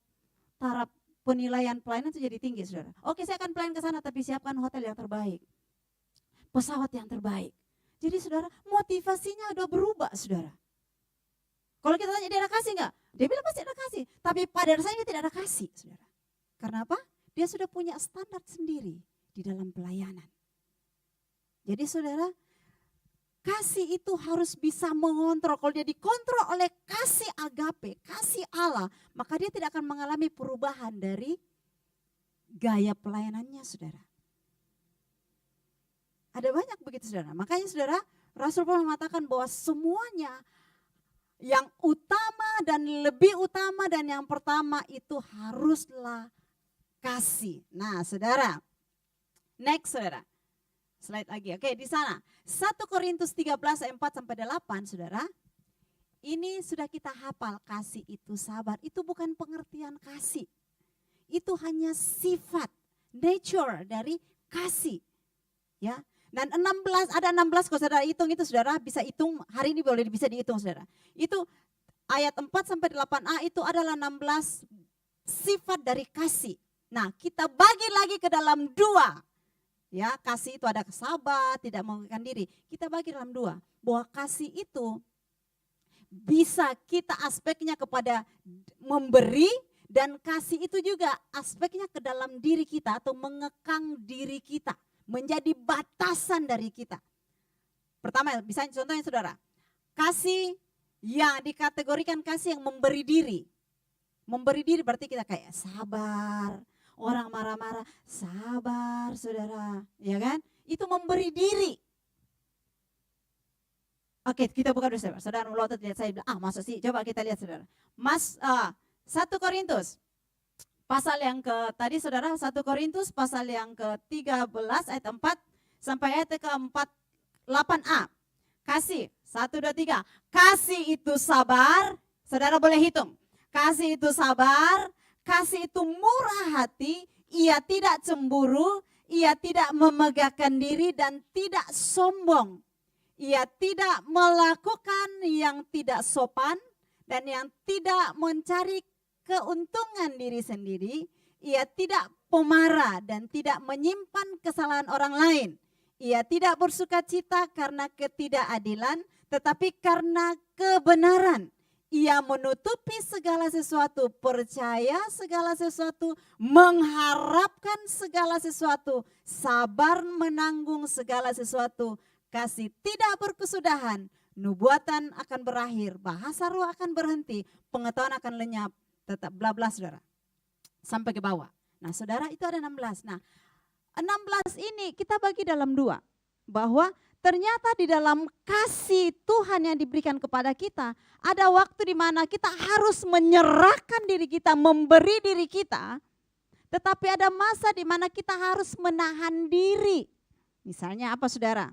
penilaian pelayanan itu jadi tinggi saudara. Oke, saya akan pelayan ke sana tapi siapkan hotel yang terbaik. Pesawat yang terbaik. Jadi saudara motivasinya udah berubah saudara. Kalau kita tanya dia ada kasih enggak? Dia bilang pasti ada kasih. Tapi pada dasarnya tidak ada kasih saudara. Karena apa? Dia sudah punya standar sendiri di dalam pelayanan. Jadi saudara, kasih itu harus bisa mengontrol. Kalau dia dikontrol oleh kasih agape, kasih Allah, maka dia tidak akan mengalami perubahan dari gaya pelayanannya saudara. Ada banyak begitu saudara. Makanya saudara, Rasul Paulus mengatakan bahwa semuanya yang utama dan lebih utama dan yang pertama itu haruslah kasih. Nah saudara, next saudara. Slide lagi. Oke, di sana 1 Korintus 13 ayat 4 sampai 8 saudara. Ini sudah kita hafal, kasih itu sabar. Itu bukan pengertian kasih. Itu hanya sifat, nature dari kasih. Ya. Dan 16 ada 16 kalau saudara hitung itu saudara bisa hitung, hari ini boleh bisa dihitung saudara. Itu ayat 4 sampai 8a itu adalah 16 sifat dari kasih. Nah, kita bagi lagi ke dalam 2. Ya, kasih itu ada sabar, tidak mengekang diri. Kita bagi dalam 2. Bahwa kasih itu bisa kita aspeknya kepada memberi dan kasih itu juga aspeknya ke dalam diri kita atau mengekang diri kita. Menjadi batasan dari kita. Pertama, misalnya contohnya saudara. Kasih yang dikategorikan kasih yang memberi diri. Memberi diri berarti kita kayak sabar. Orang marah-marah, sabar saudara, ya kan? Itu memberi diri. Oke, kita buka dulu saudara. Saudara melotot lihat saya bilang, masa sih? Coba kita lihat saudara. 1 Korintus pasal yang tadi saudara 1 Korintus pasal yang ke-13 ayat 4 sampai ayat ke-4 8a. Kasih 1 2 3. Kasih itu sabar. Saudara boleh hitung. Kasih itu sabar. Kasih itu murah hati, ia tidak cemburu, ia tidak memegahkan diri dan tidak sombong. ia tidak melakukan yang tidak sopan dan yang tidak mencari keuntungan diri sendiri, ia tidak pemarah dan tidak menyimpan kesalahan orang lain. Ia tidak bersuka cita karena ketidakadilan, tetapi karena kebenaran. Ia menutupi segala sesuatu, percaya segala sesuatu, mengharapkan segala sesuatu, sabar menanggung segala sesuatu, kasih tidak berkesudahan, nubuatan akan berakhir, bahasa roh akan berhenti, pengetahuan akan lenyap, tetap bla bla saudara. Sampai ke bawah. Nah saudara itu ada 16. Nah 16 ini kita bagi dalam 2. Bahwa ternyata di dalam kasih Tuhan yang diberikan kepada kita, ada waktu di mana kita harus menyerahkan diri kita, memberi diri kita, tetapi ada masa di mana kita harus menahan diri. Misalnya apa saudara?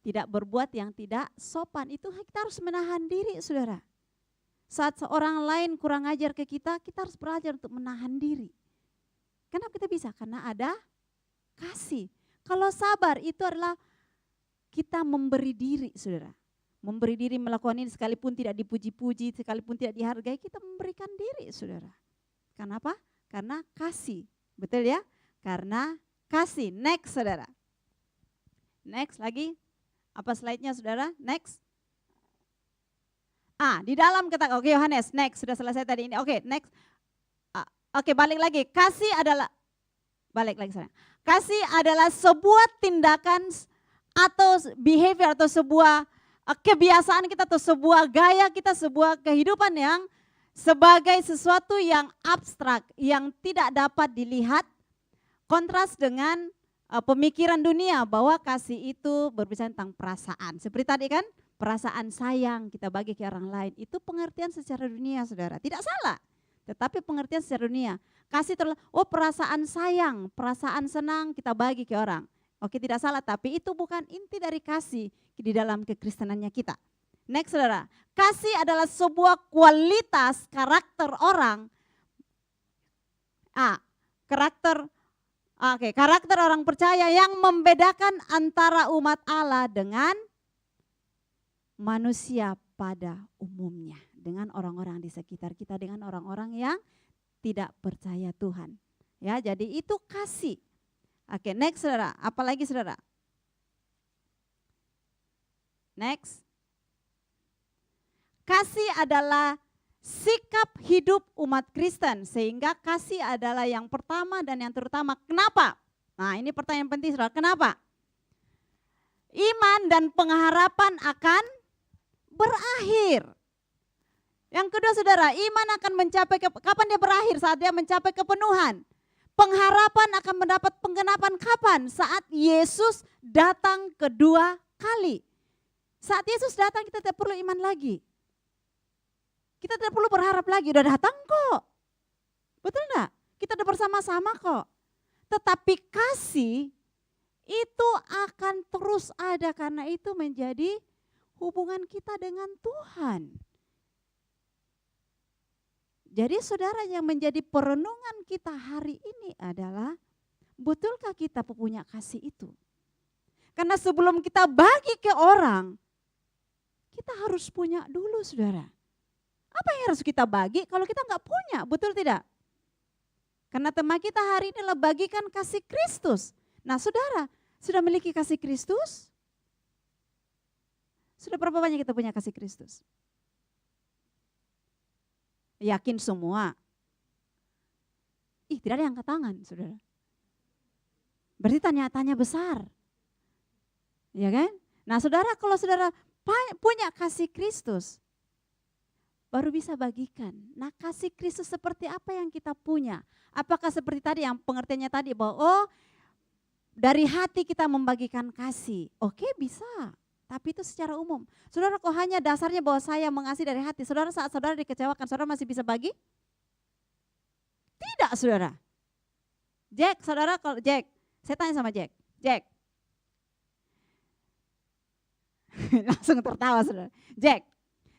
Tidak berbuat yang tidak sopan, itu kita harus menahan diri saudara. Saat seorang lain kurang ajar ke kita, kita harus belajar untuk menahan diri. Kenapa kita bisa? Karena ada kasih. Kalau sabar itu adalah kita memberi diri saudara. Memberi diri melakukan ini sekalipun tidak dipuji-puji, sekalipun tidak dihargai, kita memberikan diri saudara. Kenapa? Karena kasih. Betul ya? Karena kasih. Next saudara. Next lagi. Apa slide-nya saudara? Next. Di dalam kata, oke Yohanes, next. Sudah selesai tadi ini. Oke, next. Oke, balik lagi. Kasih adalah, balik lagi saudara. Kasih adalah sebuah tindakan atau behavior atau sebuah kebiasaan kita atau sebuah gaya kita, sebuah kehidupan yang sebagai sesuatu yang abstrak, yang tidak dapat dilihat, kontras dengan pemikiran dunia bahwa kasih itu berbicara tentang perasaan. Seperti tadi kan, perasaan sayang kita bagi ke orang lain. Itu pengertian secara dunia saudara, tidak salah. Tetapi pengertian secara dunia. Kasih itu adalah, perasaan sayang, perasaan senang kita bagi ke orang. Oke tidak salah, tapi itu bukan inti dari kasih di dalam kekristenannya kita. Next saudara, kasih adalah sebuah kualitas karakter orang. Karakter orang percaya yang membedakan antara umat Allah dengan manusia pada umumnya. Dengan orang-orang di sekitar kita, dengan orang-orang yang tidak percaya Tuhan. Ya, jadi itu kasih. Oke, next saudara. Apalagi saudara? Next. Kasih adalah sikap hidup umat Kristen, sehingga kasih adalah yang pertama dan yang terutama. Kenapa? Nah ini pertanyaan penting saudara, kenapa? Iman dan pengharapan akan berakhir. Yang kedua saudara, iman akan mencapai, kapan dia berakhir? Saat dia mencapai kepenuhan. Pengharapan akan mendapat penggenapan kapan? Saat Yesus datang kedua kali. Saat Yesus datang kita tidak perlu iman lagi. Kita tidak perlu berharap lagi, udah datang kok. Betul enggak? Kita udah bersama-sama kok. Tetapi kasih itu akan terus ada karena itu menjadi hubungan kita dengan Tuhan. Jadi saudara, yang menjadi perenungan kita hari ini adalah, betulkah kita punya kasih itu? Karena sebelum kita bagi ke orang, kita harus punya dulu saudara. Apa yang harus kita bagi kalau kita nggak punya, betul tidak? Karena tema kita hari ini adalah bagikan kasih Kristus. Nah saudara, sudah memiliki kasih Kristus? Sudah berapa banyak kita punya kasih Kristus? Yakin semua? Tidak ada yang angkat tangan saudara. Berarti tanya-tanya besar. Ya kan? Nah saudara, kalau saudara punya kasih Kristus, baru bisa bagikan. Nah kasih Kristus seperti apa yang kita punya? Apakah seperti tadi yang pengertiannya tadi bahwa dari hati kita membagikan kasih? Oke bisa, tapi itu secara umum. Saudara, kok hanya dasarnya bahwa saya mengasihi dari hati? Saudara, saat saudara dikecewakan, saudara masih bisa bagi? Tidak saudara. Jack, saudara, kalau Jack, saya tanya sama Jack. Jack. Langsung tertawa saudara. Jack,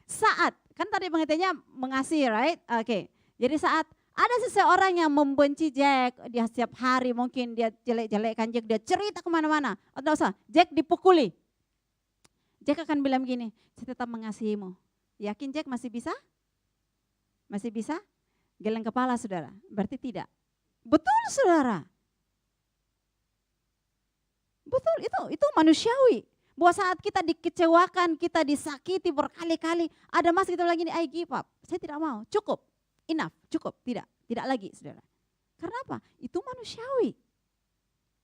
saat, kan tadi pengertiannya mengasihi, right? Oke. Jadi saat Ada seseorang yang membenci Jack, dia setiap hari mungkin dia jelek-jelekkan Jack, dia cerita kemana-mana. Atau usah, Jack dipukuli. Jack akan bilang gini, saya tetap mengasihimu. Yakin Jack masih bisa? Masih bisa? Geleng kepala saudara, berarti tidak. Betul saudara. Betul, itu manusiawi. Bahwa saat kita dikecewakan, kita disakiti berkali-kali, ada masa kita lagi I give up. Saya tidak mau, cukup. Enough, cukup, tidak lagi saudara. Karena apa? Itu manusiawi.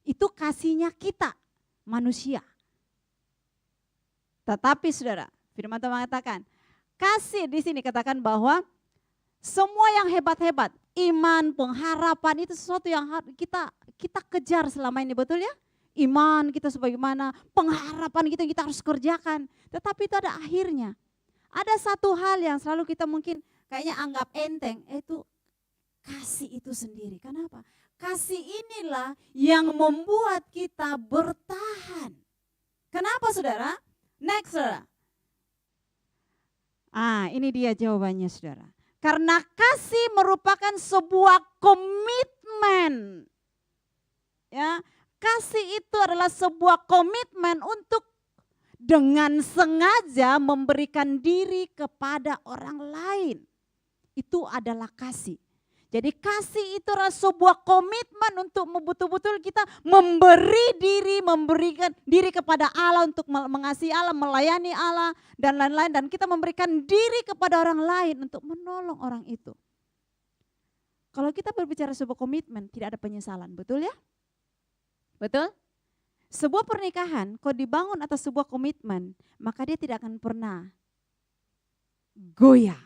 Itu kasihnya kita, manusia. Tetapi saudara, firman Tuhan mengatakan, kasih di sini katakan bahwa semua yang hebat-hebat, iman, pengharapan itu sesuatu yang kita kejar selama ini, betul ya? Iman kita sebagaimana, pengharapan kita harus kerjakan. Tetapi itu ada akhirnya. Ada satu hal yang selalu kita mungkin kayaknya anggap enteng, itu kasih itu sendiri. Kenapa? Kasih inilah yang membuat kita bertahan. Kenapa saudara? Next saudara. Ini dia jawabannya saudara. Karena kasih merupakan sebuah komitmen. Ya, kasih itu adalah sebuah komitmen untuk dengan sengaja memberikan diri kepada orang lain. Itu adalah kasih. Jadi kasih itu adalah sebuah komitmen untuk betul-betul kita memberikan diri kepada Allah untuk mengasihi Allah, melayani Allah dan lain-lain. Dan kita memberikan diri kepada orang lain untuk menolong orang itu. Kalau kita berbicara sebuah komitmen tidak ada penyesalan, betul ya? Betul? Sebuah pernikahan kalau dibangun atas sebuah komitmen maka dia tidak akan pernah goyah.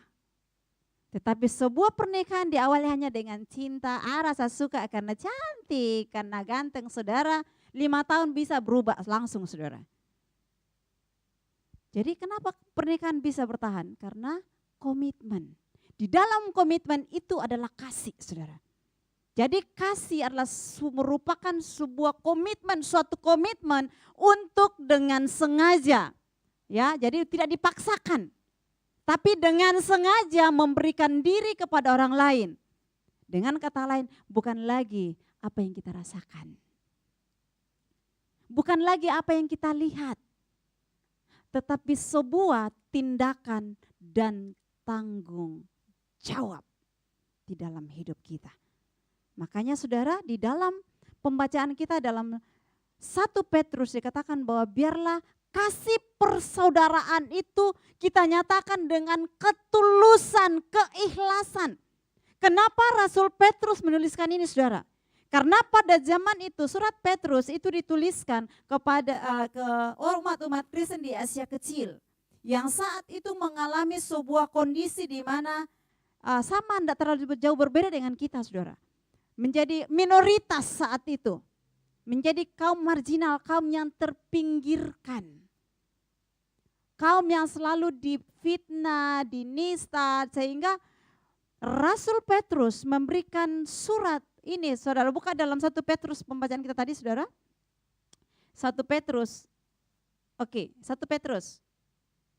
Tetapi sebuah pernikahan diawali hanya dengan cinta, rasa suka karena cantik, karena ganteng saudara, 5 tahun bisa berubah langsung saudara. Jadi kenapa pernikahan bisa bertahan? Karena komitmen. Di dalam komitmen itu adalah kasih saudara. Jadi kasih adalah merupakan sebuah komitmen, suatu komitmen untuk dengan sengaja. Ya, jadi tidak dipaksakan. Tapi dengan sengaja memberikan diri kepada orang lain. Dengan kata lain, bukan lagi apa yang kita rasakan. Bukan lagi apa yang kita lihat. Tetapi sebuah tindakan dan tanggung jawab di dalam hidup kita. Makanya saudara, di dalam pembacaan kita dalam 1 Petrus dikatakan bahwa biarlah kasih persaudaraan itu kita nyatakan dengan ketulusan, keikhlasan. Kenapa Rasul Petrus menuliskan ini saudara? Karena pada zaman itu surat Petrus itu dituliskan kepada ke umat-umat Kristen di Asia Kecil. Yang saat itu mengalami sebuah kondisi di mana sama tidak terlalu jauh berbeda dengan kita saudara. Menjadi minoritas saat itu. Menjadi kaum marginal, kaum yang terpinggirkan. Kaum yang selalu difitnah, dinista, sehingga Rasul Petrus memberikan surat ini, saudara, buka dalam 1 Petrus pembacaan kita tadi, saudara. 1 Petrus, 1 Petrus,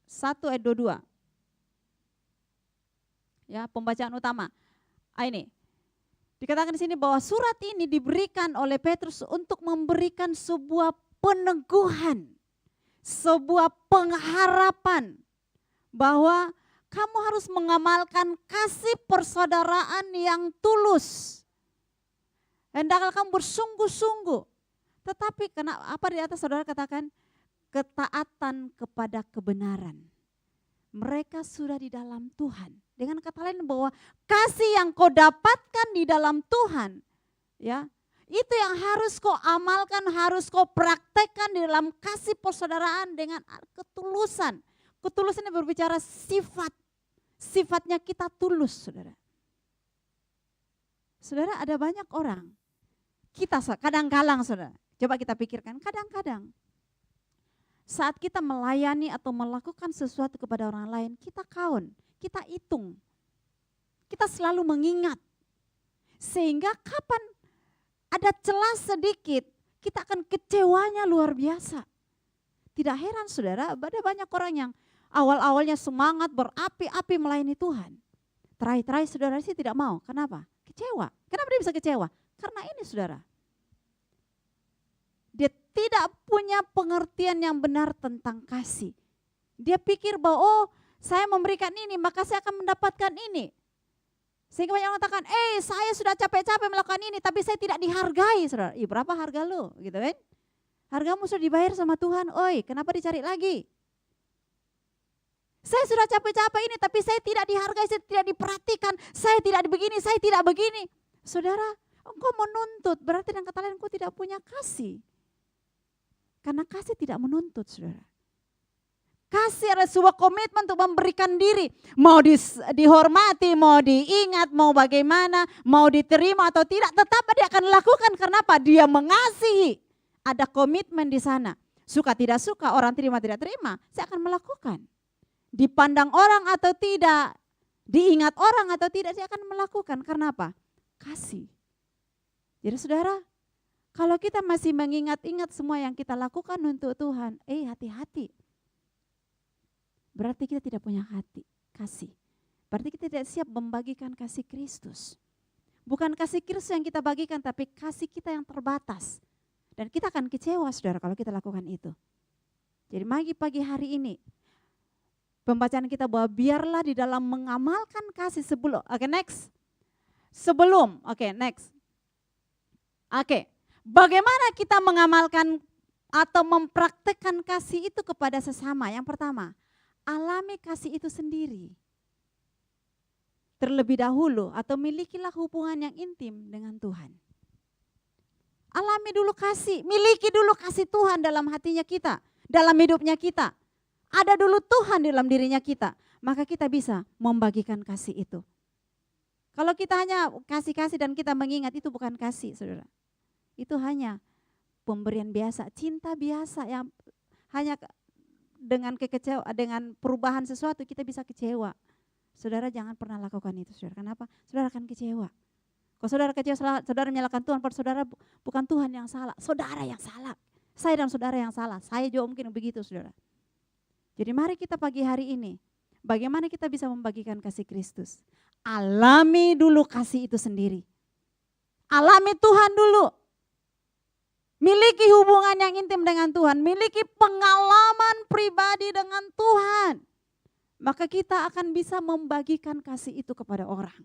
1 ayat 22. Ya, pembacaan utama. Ini, dikatakan di sini bahwa surat ini diberikan oleh Petrus untuk memberikan sebuah peneguhan, sebuah pengharapan bahwa kamu harus mengamalkan kasih persaudaraan yang tulus. Hendaklah kamu bersungguh-sungguh. Tetapi apa di atas saudara katakan? Ketaatan kepada kebenaran. Mereka sudah di dalam Tuhan. Dengan kata lain bahwa kasih yang kau dapatkan di dalam Tuhan, ya, itu yang harus kau amalkan, harus kau praktekkan di dalam kasih persaudaraan dengan ketulusan. Ketulusan yang berbicara sifat. Sifatnya kita tulus, saudara. Saudara, ada banyak orang. Kita kadang-kadang, saudara. Coba kita pikirkan, kadang-kadang. Saat kita melayani atau melakukan sesuatu kepada orang lain, kita count, kita hitung. Kita selalu mengingat. Sehingga kapan ada celah sedikit, kita akan kecewanya luar biasa. Tidak heran saudara, ada banyak orang yang awal-awalnya semangat berapi-api melayani Tuhan. Terakhir-terakhir saudara sih tidak mau, kenapa? kecewa. Kenapa dia bisa kecewa? Karena ini saudara, dia tidak punya pengertian yang benar tentang kasih. Dia pikir bahwa oh saya memberikan ini maka saya akan mendapatkan ini. Sehingga banyak orang katakan, saya sudah capek-capek melakukan ini tapi saya tidak dihargai saudara. Berapa harga lu gitu kan? Hargamu sudah dibayar sama Tuhan, kenapa dicari lagi? Saya sudah capek-capek ini tapi saya tidak dihargai, saya tidak diperhatikan, saya tidak begini, saya tidak begini. Saudara, engkau menuntut, berarti dengan kata lain engkau tidak punya kasih. Karena kasih tidak menuntut, saudara. Kasih adalah sebuah komitmen untuk memberikan diri. Mau dihormati, mau diingat, mau bagaimana, mau diterima atau tidak, tetap dia akan lakukan. Kenapa? Dia mengasihi. Ada komitmen di sana. Suka tidak suka, orang terima tidak terima, saya akan melakukan. Dipandang orang atau tidak, diingat orang atau tidak, saya akan melakukan. Karena apa? Kasih. Jadi saudara, kalau kita masih mengingat-ingat semua yang kita lakukan untuk Tuhan, hati-hati. Berarti kita tidak punya hati, kasih. Berarti kita tidak siap membagikan kasih Kristus. Bukan kasih Kristus yang kita bagikan, tapi kasih kita yang terbatas. Dan kita akan kecewa saudara kalau kita lakukan itu. Jadi pagi hari ini, pembacaan kita bahwa biarlah di dalam mengamalkan kasih sebelum, next. Bagaimana kita mengamalkan atau mempraktekkan kasih itu kepada sesama? Yang pertama, alami kasih itu sendiri. Terlebih dahulu atau milikilah hubungan yang intim dengan Tuhan. Alami dulu kasih, miliki dulu kasih Tuhan dalam hatinya kita, dalam hidupnya kita. Ada dulu Tuhan di dalam dirinya kita, maka kita bisa membagikan kasih itu. Kalau kita hanya kasih-kasih dan kita mengingat, itu bukan kasih, saudara. Itu hanya pemberian biasa, cinta biasa yang hanya dengan dengan perubahan sesuatu kita bisa kecewa. Saudara jangan pernah lakukan itu, saudara. Kenapa? Saudara akan kecewa. Kalau saudara kecewa, saudara menyalahkan Tuhan, pada saudara bukan Tuhan yang salah, saudara yang salah. Saya dan saudara yang salah, saya juga mungkin begitu, saudara. Jadi mari kita pagi hari ini, bagaimana kita bisa membagikan kasih Kristus. Alami dulu kasih itu sendiri. Alami Tuhan dulu. Miliki hubungan yang intim dengan Tuhan, miliki pengalaman pribadi dengan Tuhan. Maka kita akan bisa membagikan kasih itu kepada orang.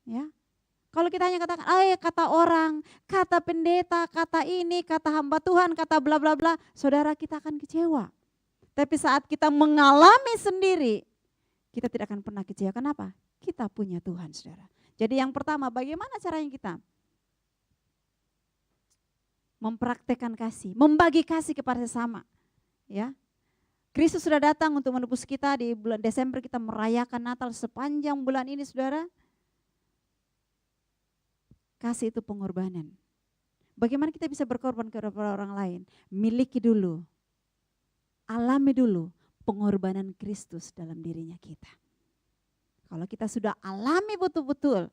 Ya. Kalau kita hanya katakan, kata orang, kata pendeta, kata ini, kata hamba Tuhan, kata bla bla bla, saudara kita akan kecewa. Tapi saat kita mengalami sendiri, kita tidak akan pernah kecewa. Kenapa? Kita punya Tuhan, saudara. Jadi yang pertama, bagaimana caranya kita mempraktekkan kasih, membagi kasih kepada sesama. Ya, Kristus sudah datang untuk menebus kita. Di bulan Desember kita merayakan Natal sepanjang bulan ini, saudara. Kasih itu pengorbanan. Bagaimana kita bisa berkorban kepada orang lain? Miliki dulu, alami dulu pengorbanan Kristus dalam dirinya kita. Kalau kita sudah alami betul-betul,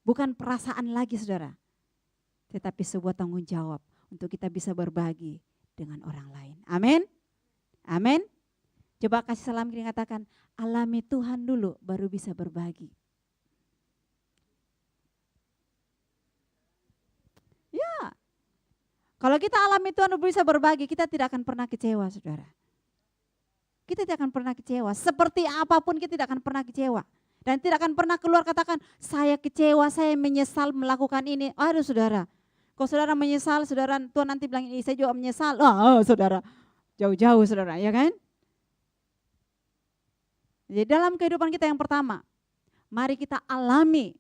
bukan perasaan lagi saudara, tetapi sebuah tanggung jawab untuk kita bisa berbagi dengan orang lain. Amin. Amin. Coba kasih salam kiri, katakan, alami Tuhan dulu baru bisa berbagi. Ya, kalau kita alami Tuhan baru bisa berbagi, kita tidak akan pernah kecewa, saudara. Kita tidak akan pernah kecewa. Seperti apapun kita tidak akan pernah kecewa. Dan tidak akan pernah keluar katakan, saya kecewa, saya menyesal melakukan ini. Aduh saudara, kalau saudara menyesal, saudara Tuhan nanti bilang ini, saya juga menyesal. Saudara, jauh-jauh saudara, ya kan? Jadi dalam kehidupan kita yang pertama, mari kita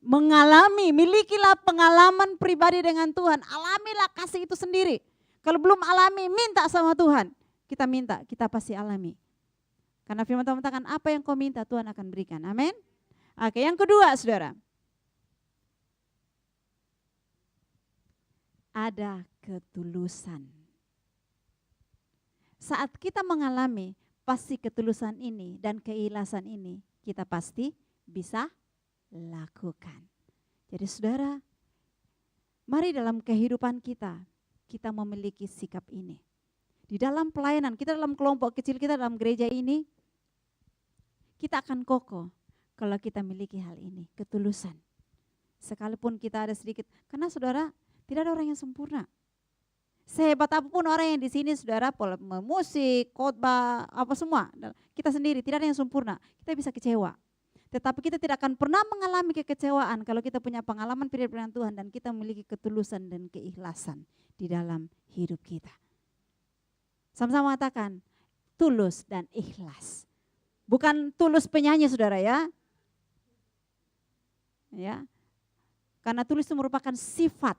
mengalami, milikilah pengalaman pribadi dengan Tuhan. Alamilah kasih itu sendiri. Kalau belum alami, minta sama Tuhan. Kita minta, kita pasti alami. Karena firman Tuhan mengatakan, apa yang kau minta Tuhan akan berikan. Amin. Oke, yang kedua saudara. Ada ketulusan. Saat kita mengalami pasti ketulusan ini dan keikhlasan ini, kita pasti bisa lakukan. Jadi saudara, mari dalam kehidupan kita memiliki sikap ini. Di dalam pelayanan, kita dalam kelompok kecil kita dalam gereja ini, kita akan kokoh. kalau kita miliki hal ini, ketulusan. Sekalipun kita ada sedikit, karena saudara tidak ada orang yang sempurna. Sehebat apapun orang yang di sini saudara, musik, khotbah, apa semua, kita sendiri tidak ada yang sempurna. Kita bisa kecewa. Tetapi kita tidak akan pernah mengalami kekecewaan kalau kita punya pengalaman firman Tuhan dan kita memiliki ketulusan dan keikhlasan di dalam hidup kita. Sama-sama mengatakan tulus dan ikhlas. Bukan tulus penyanyi saudara ya. Ya. Karena tulus itu merupakan sifat.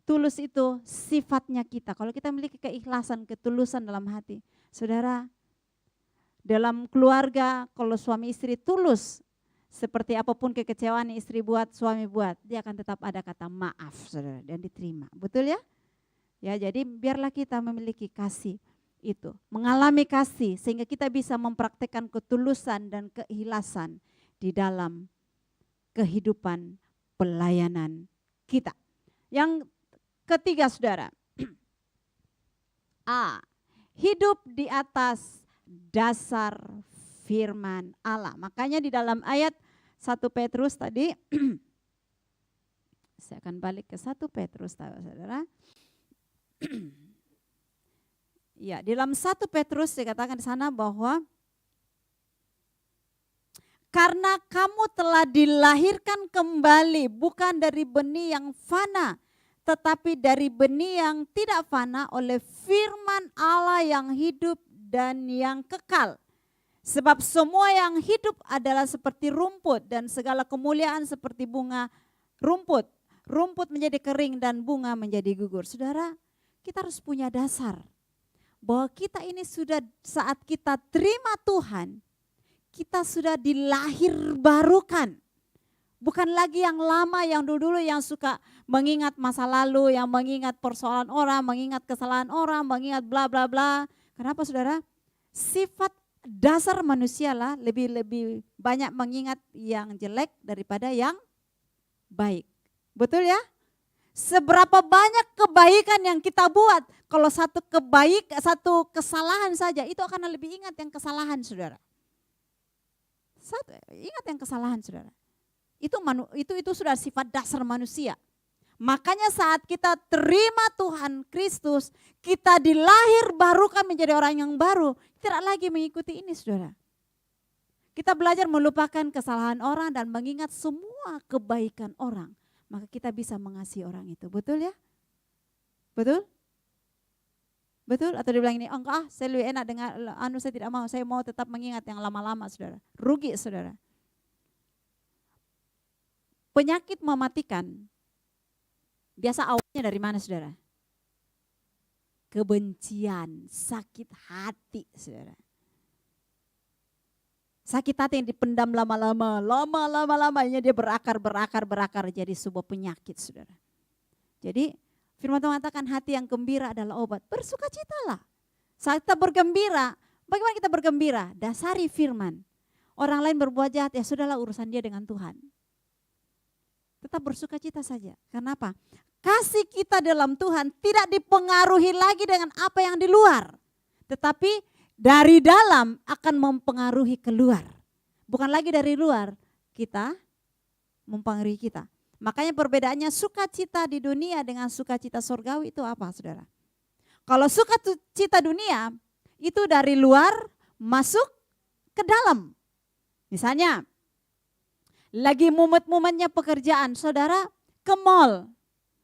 Tulus itu sifatnya kita. Kalau kita memiliki keikhlasan, ketulusan dalam hati. Saudara, dalam keluarga kalau suami istri tulus, seperti apapun kekecewaan istri buat, suami buat, dia akan tetap ada kata maaf saudara dan diterima. Betul ya? Ya, jadi biarlah kita memiliki kasih itu, mengalami kasih sehingga kita bisa mempraktekkan ketulusan dan keikhlasan di dalam kehidupan pelayanan kita. Yang ketiga saudara, A, hidup di atas dasar firman Allah. Makanya di dalam ayat 1 Petrus tadi, saya akan balik ke 1 Petrus saudara. Ya, di dalam 1 Petrus dikatakan di sana bahwa karena kamu telah dilahirkan kembali bukan dari benih yang fana, tetapi dari benih yang tidak fana oleh firman Allah yang hidup dan yang kekal. Sebab semua yang hidup adalah seperti rumput dan segala kemuliaan seperti bunga rumput. Rumput menjadi kering dan bunga menjadi gugur. Saudara, kita harus punya dasar bahwa kita ini sudah saat kita terima Tuhan, kita sudah dilahir barukan. Bukan lagi yang lama, yang dulu-dulu yang suka mengingat masa lalu, yang mengingat persoalan orang, mengingat kesalahan orang, mengingat bla bla bla. Kenapa saudara? Sifat dasar manusia lah lebih banyak mengingat yang jelek daripada yang baik. Betul ya? Seberapa banyak kebaikan yang kita buat, kalau satu kesalahan saja itu akan lebih ingat yang kesalahan saudara. Ingat yang kesalahan saudara. Itu sudah sifat dasar manusia. Makanya saat kita terima Tuhan Kristus, kita dilahir barukan menjadi orang yang baru. Tidak lagi mengikuti ini saudara. Kita belajar melupakan kesalahan orang dan mengingat semua kebaikan orang. Maka kita bisa mengasihi orang itu. Betul ya? Betul? Betul? Atau dibilang ini, enggak saya lebih enak dengan saya tidak mau. Saya mau tetap mengingat yang lama-lama saudara. Rugi saudara. Penyakit mematikan. Biasa awalnya dari mana saudara? Kebencian, sakit hati saudara. Sakit hati yang dipendam lama-lamanya dia berakar jadi sebuah penyakit saudara. Jadi firman Tuhan mengatakan hati yang gembira adalah obat. Bersukacitalah. Saat kita bergembira, bagaimana kita bergembira? Dasari firman. Orang lain berbuat jahat, ya sudahlah urusan dia dengan Tuhan. Tetap bersukacita saja. Kenapa? Kasih kita dalam Tuhan tidak dipengaruhi lagi dengan apa yang di luar. Tetapi dari dalam akan mempengaruhi keluar. Bukan lagi dari luar kita mempengaruhi kita. Makanya perbedaannya sukacita di dunia dengan sukacita surgawi itu apa saudara? Kalau sukacita dunia itu dari luar masuk ke dalam. Misalnya lagi mumet-mumetnya pekerjaan, saudara ke mall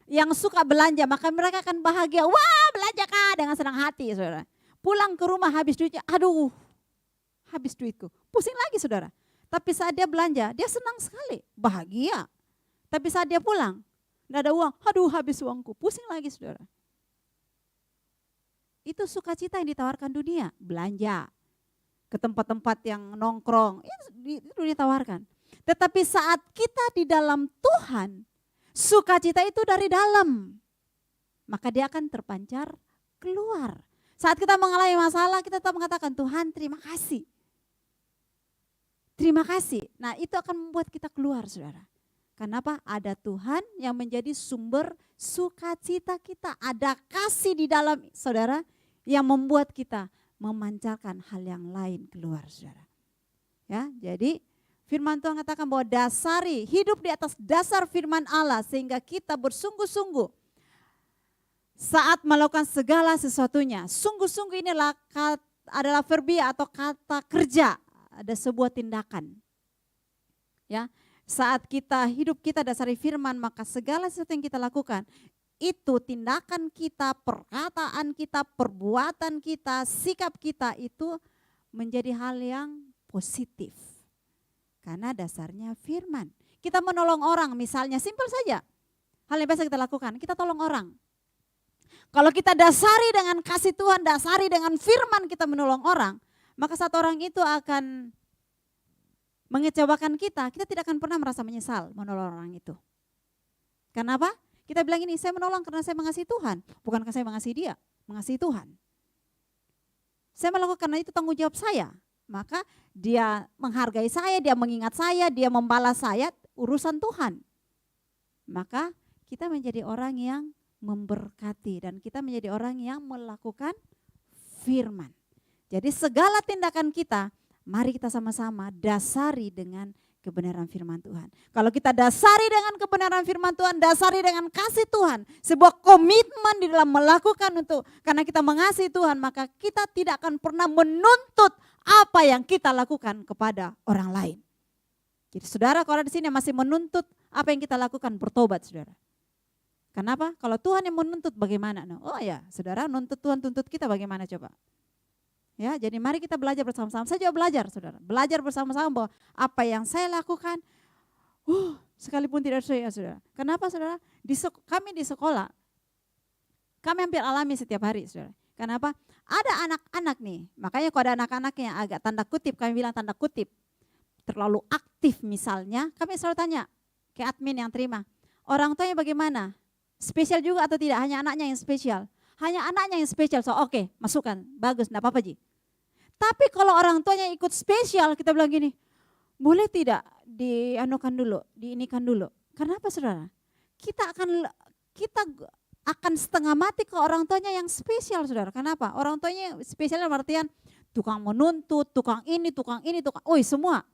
yang suka belanja, maka mereka akan bahagia. Wah belanja kah dengan senang hati saudara. Pulang ke rumah habis duitnya, aduh habis duitku. Pusing lagi saudara. Tapi saat dia belanja, dia senang sekali, bahagia. Tapi saat dia pulang, tidak ada uang, aduh habis uangku. Pusing lagi saudara. Itu sukacita yang ditawarkan dunia, belanja. Ke tempat-tempat yang nongkrong, itu ditawarkan. Tetapi saat kita di dalam Tuhan, sukacita itu dari dalam. Maka dia akan terpancar keluar. Saat kita mengalami masalah, kita tetap mengatakan, Tuhan terima kasih. Terima kasih. Nah itu akan membuat kita keluar saudara. Kenapa? Ada Tuhan yang menjadi sumber sukacita kita. Ada kasih di dalam saudara yang membuat kita memancarkan hal yang lain keluar saudara. Ya, jadi Firman Tuhan katakan bahwa dasari, hidup di atas dasar firman Allah sehingga kita bersungguh-sungguh saat melakukan segala sesuatunya. Sungguh-sungguh adalah verbia atau kata kerja, ada sebuah tindakan. Ya, saat kita hidup kita dasari firman, maka segala sesuatu yang kita lakukan itu tindakan kita, perkataan kita, perbuatan kita, sikap kita itu menjadi hal yang positif. Karena dasarnya firman. Kita menolong orang misalnya, simpel saja. Hal yang biasa kita lakukan, kita tolong orang. Kalau kita dasari dengan kasih Tuhan, dasari dengan firman kita menolong orang, maka satu orang itu akan mengecewakan kita tidak akan pernah merasa menyesal menolong orang itu. Kenapa? Kita bilang ini, saya menolong karena saya mengasihi Tuhan, bukan karena saya mengasihi dia, mengasihi Tuhan. Saya melakukan karena itu tanggung jawab saya. Maka dia menghargai saya, dia mengingat saya, dia membalas saya, urusan Tuhan. Maka kita menjadi orang yang memberkati dan kita menjadi orang yang melakukan firman. Jadi segala tindakan kita, mari kita sama-sama dasari dengan kebenaran firman Tuhan. Kalau kita dasari dengan kebenaran firman Tuhan, dasari dengan kasih Tuhan, sebuah komitmen di dalam melakukan karena kita mengasihi Tuhan, maka kita tidak akan pernah menuntut apa yang kita lakukan kepada orang lain. Jadi saudara, kalau di sini masih menuntut apa yang kita lakukan, bertobat saudara. Kenapa? Kalau Tuhan yang menuntut bagaimana? Oh ya, saudara, nuntut Tuhan tuntut kita bagaimana coba? Ya, jadi mari kita belajar bersama-sama. Saya juga belajar, saudara. Belajar bersama-sama bahwa apa yang saya lakukan, sekalipun tidak sesuai, ya, saudara. Kenapa, saudara? Kami di sekolah, kami hampir alami setiap hari, saudara. Kenapa? Ada anak-anak nih, makanya kalau ada anak-anak yang agak tanda kutip, kami bilang tanda kutip, terlalu aktif misalnya, kami selalu tanya ke admin yang terima, orang tuanya bagaimana? Spesial juga atau tidak? Hanya anaknya yang spesial. Hanya anaknya yang spesial, so oke, masukkan, bagus, enggak apa-apa Ji. Tapi kalau orang tuanya ikut spesial, kita bilang gini, boleh tidak diinikan dulu. Kenapa saudara? Kita akan setengah mati ke orang tuanya yang spesial saudara. Kenapa? Orang tuanya spesial dalam artian tukang menuntut, tukang ini, semua.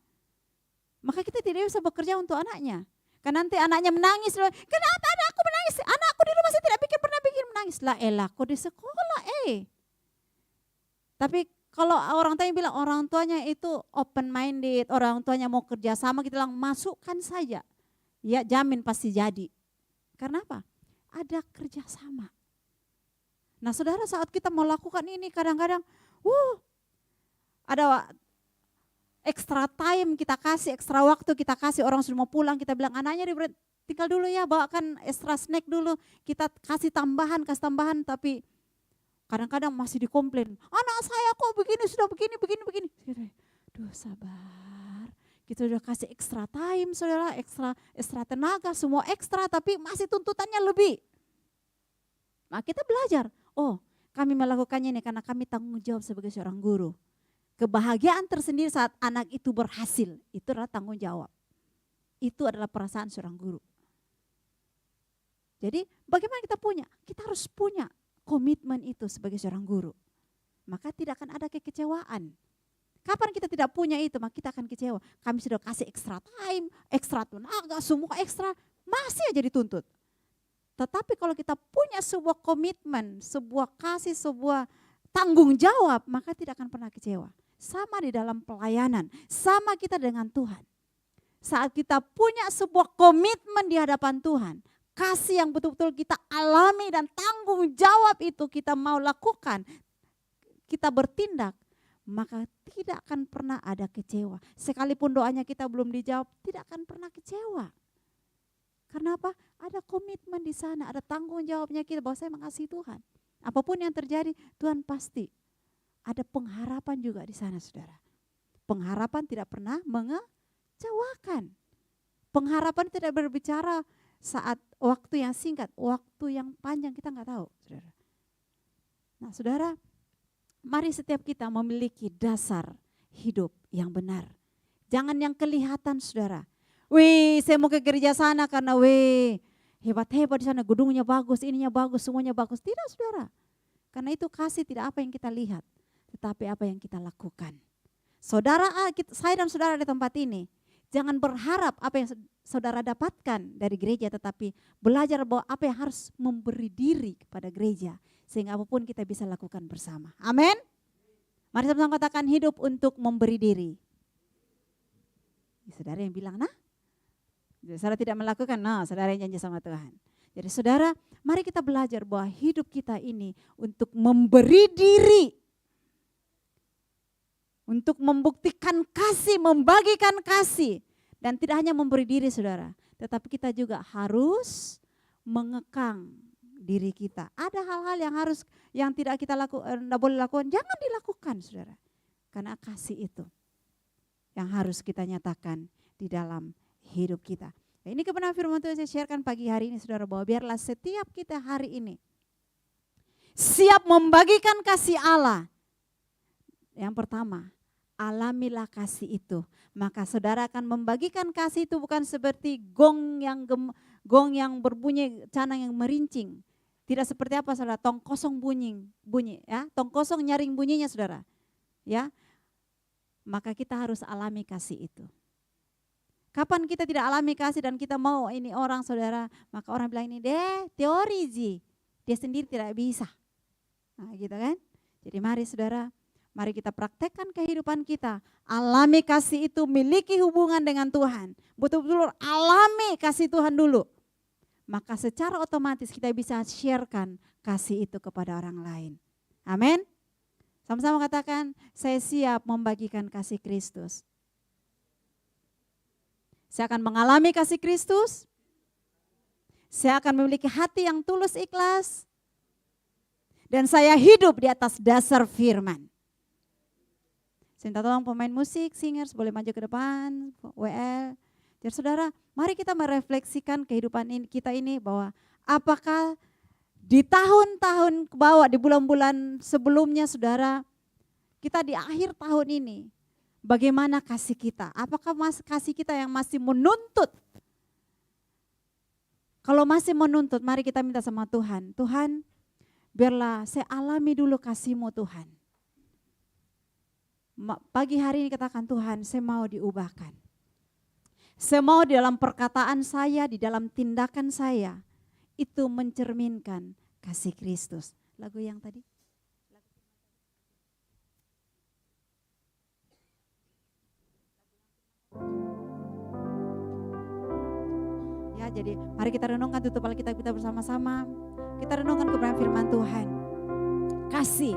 Maka kita tidak bisa bekerja untuk anaknya. Karena nanti anaknya menangis, kenapa anakku menangis? Anakku di rumah saya tidak pernah bikin menangis. Lah aku di sekolah Tapi kalau orang tuanya bilang orang tuanya itu open minded, orang tuanya mau kerja sama, kita bilang masukkan saja. Ya jamin pasti jadi. Karena apa? Ada kerjasama. Nah saudara, saat kita mau lakukan ini kadang-kadang, ada extra time kita kasih, extra waktu kita kasih, orang sudah mau pulang, kita bilang anaknya tinggal dulu ya, bawakan extra snack dulu, kita kasih tambahan, tapi kadang-kadang masih dikomplain, anak saya kok begini, sudah begini. Duh sabar, kita udah kasih extra time saudara, extra tenaga, semua ekstra, tapi masih tuntutannya lebih. Nah kita belajar, kami melakukannya ini karena kami tanggung jawab sebagai seorang guru. Kebahagiaan tersendiri saat anak itu berhasil, itu adalah tanggung jawab. Itu adalah perasaan seorang guru. Jadi bagaimana kita punya? Kita harus punya komitmen itu sebagai seorang guru. Maka tidak akan ada kekecewaan. Kapan kita tidak punya itu, maka kita akan kecewa. Kami sudah kasih extra time, extra tenaga, semua ekstra, masih aja dituntut. Tetapi kalau kita punya sebuah komitmen, sebuah kasih, sebuah tanggung jawab, maka tidak akan pernah kecewa. Sama di dalam pelayanan, sama kita dengan Tuhan. Saat kita punya sebuah komitmen di hadapan Tuhan, kasih yang betul-betul kita alami dan tanggung jawab itu kita mau lakukan, kita bertindak, maka tidak akan pernah ada kecewa. Sekalipun doanya kita belum dijawab, tidak akan pernah kecewa. Karena apa? Ada komitmen di sana, ada tanggung jawabnya kita bahwa saya mengasihi Tuhan. Apapun yang terjadi, Tuhan pasti ada pengharapan juga di sana, saudara. Pengharapan tidak pernah mengecewakan. Pengharapan tidak berbicara saat waktu yang singkat, waktu yang panjang kita nggak tahu, saudara. Nah, saudara, mari setiap kita memiliki dasar hidup yang benar. Jangan yang kelihatan, saudara. Saya mau ke gereja sana karena hebat-hebat di sana, gedungnya bagus, ininya bagus, semuanya bagus. Tidak, saudara. Karena itu kasih tidak apa yang kita lihat, tetapi apa yang kita lakukan. Saudara, saya dan saudara di tempat ini Jangan berharap apa yang saudara dapatkan dari gereja, tetapi belajar bahwa apa yang harus memberi diri kepada gereja. Sehingga apapun kita bisa lakukan bersama. Amin. Mari sama-sama katakan hidup untuk memberi diri. Saudara yang bilang, nah, saudara tidak melakukan, nah saudara yang janji sama Tuhan. Jadi saudara, mari kita belajar bahwa hidup kita ini untuk memberi diri. Untuk membuktikan kasih, membagikan kasih. Dan tidak hanya memberi diri saudara, tetapi kita juga harus mengekang diri kita. Ada hal-hal yang tidak kita lakukan, tidak boleh lakukan, jangan dilakukan saudara. Karena kasih itu yang harus kita nyatakan di dalam hidup kita. Nah, ini kebenaran firman Tuhan saya sharekan pagi hari ini saudara, bahwa biarlah setiap kita hari ini siap membagikan kasih Allah. Yang pertama, alamilah kasih itu. Maka saudara akan membagikan kasih itu bukan seperti gong yang berbunyi, canang yang merincing. Tidak seperti apa saudara, tong kosong bunyi ya, tong kosong nyaring bunyinya saudara. Ya. Maka kita harus alami kasih itu. Kapan kita tidak alami kasih dan kita mau ini orang saudara, maka orang bilang ini teori dia sendiri tidak bisa. Nah, gitu kan? Jadi mari saudara, mari kita praktekkan kehidupan kita. Alami kasih itu, miliki hubungan dengan Tuhan. Betul-betul alami kasih Tuhan dulu. Maka secara otomatis kita bisa sharekan kasih itu kepada orang lain. Amin. Sama-sama katakan, saya siap membagikan kasih Kristus. Saya akan mengalami kasih Kristus. Saya akan memiliki hati yang tulus ikhlas. Dan saya hidup di atas dasar firman. Saya minta tolong pemain musik, singers boleh maju ke depan, WL. Jadi saudara, mari kita merefleksikan kehidupan kita ini bahwa apakah di tahun-tahun ke bawah, di bulan-bulan sebelumnya saudara, kita di akhir tahun ini, bagaimana kasih kita? Apakah kasih kita yang masih menuntut? Kalau masih menuntut, mari kita minta sama Tuhan. Tuhan, biarlah saya alami dulu kasih-Mu Tuhan. Pagi hari ini katakan, Tuhan saya mau diubahkan. Saya mau di dalam perkataan saya, di dalam tindakan saya, itu mencerminkan kasih Kristus. Lagu yang tadi. Ya, jadi mari kita renungkan, tutup Alkitab kita bersama-sama. Kita renungkan kebenaran firman Tuhan. Kasih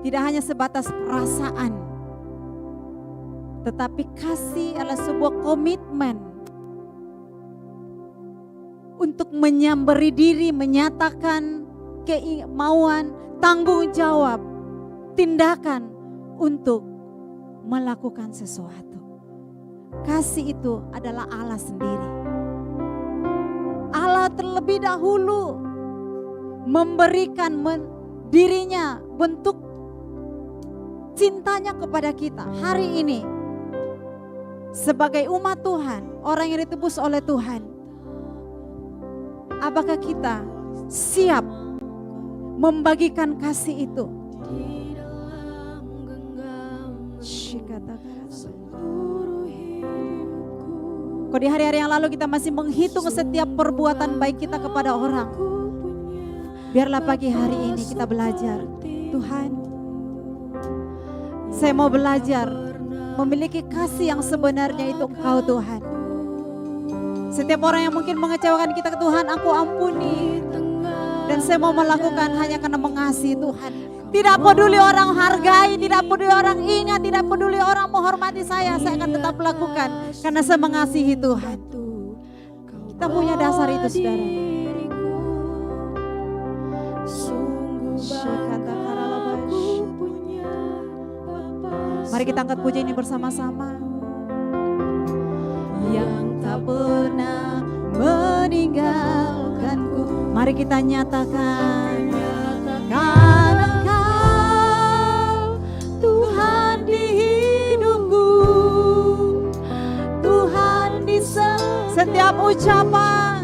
tidak hanya sebatas perasaan, tetapi kasih adalah sebuah komitmen untuk memberi diri, menyatakan kemauan, tanggung jawab, tindakan untuk melakukan sesuatu. Kasih itu adalah Allah sendiri. Allah terlebih dahulu memberikan dirinya, bentuk cintanya kepada kita hari ini. Sebagai umat Tuhan, orang yang ditebus oleh Tuhan, apakah kita siap membagikan kasih itu? Kok di hari-hari yang lalu kita masih menghitung setiap perbuatan baik kita kepada orang. Biarlah pagi hari ini kita belajar, Tuhan, saya mau belajar memiliki kasih yang sebenarnya itu Engkau Tuhan. Setiap orang yang mungkin mengecewakan kita, Tuhan aku ampuni. Dan saya mau melakukan hanya karena mengasihi Tuhan. Tidak peduli orang hargai, tidak peduli orang ingat, tidak peduli orang menghormati saya akan tetap lakukan. Karena saya mengasihi Tuhan. Kita punya dasar itu saudara. Mari kita angkat puji ini bersama-sama. Yang tak pernah meninggalkanku. Mari kita nyatakan Engkau Tuhan di hidupku, Tuhan di setiap ucapan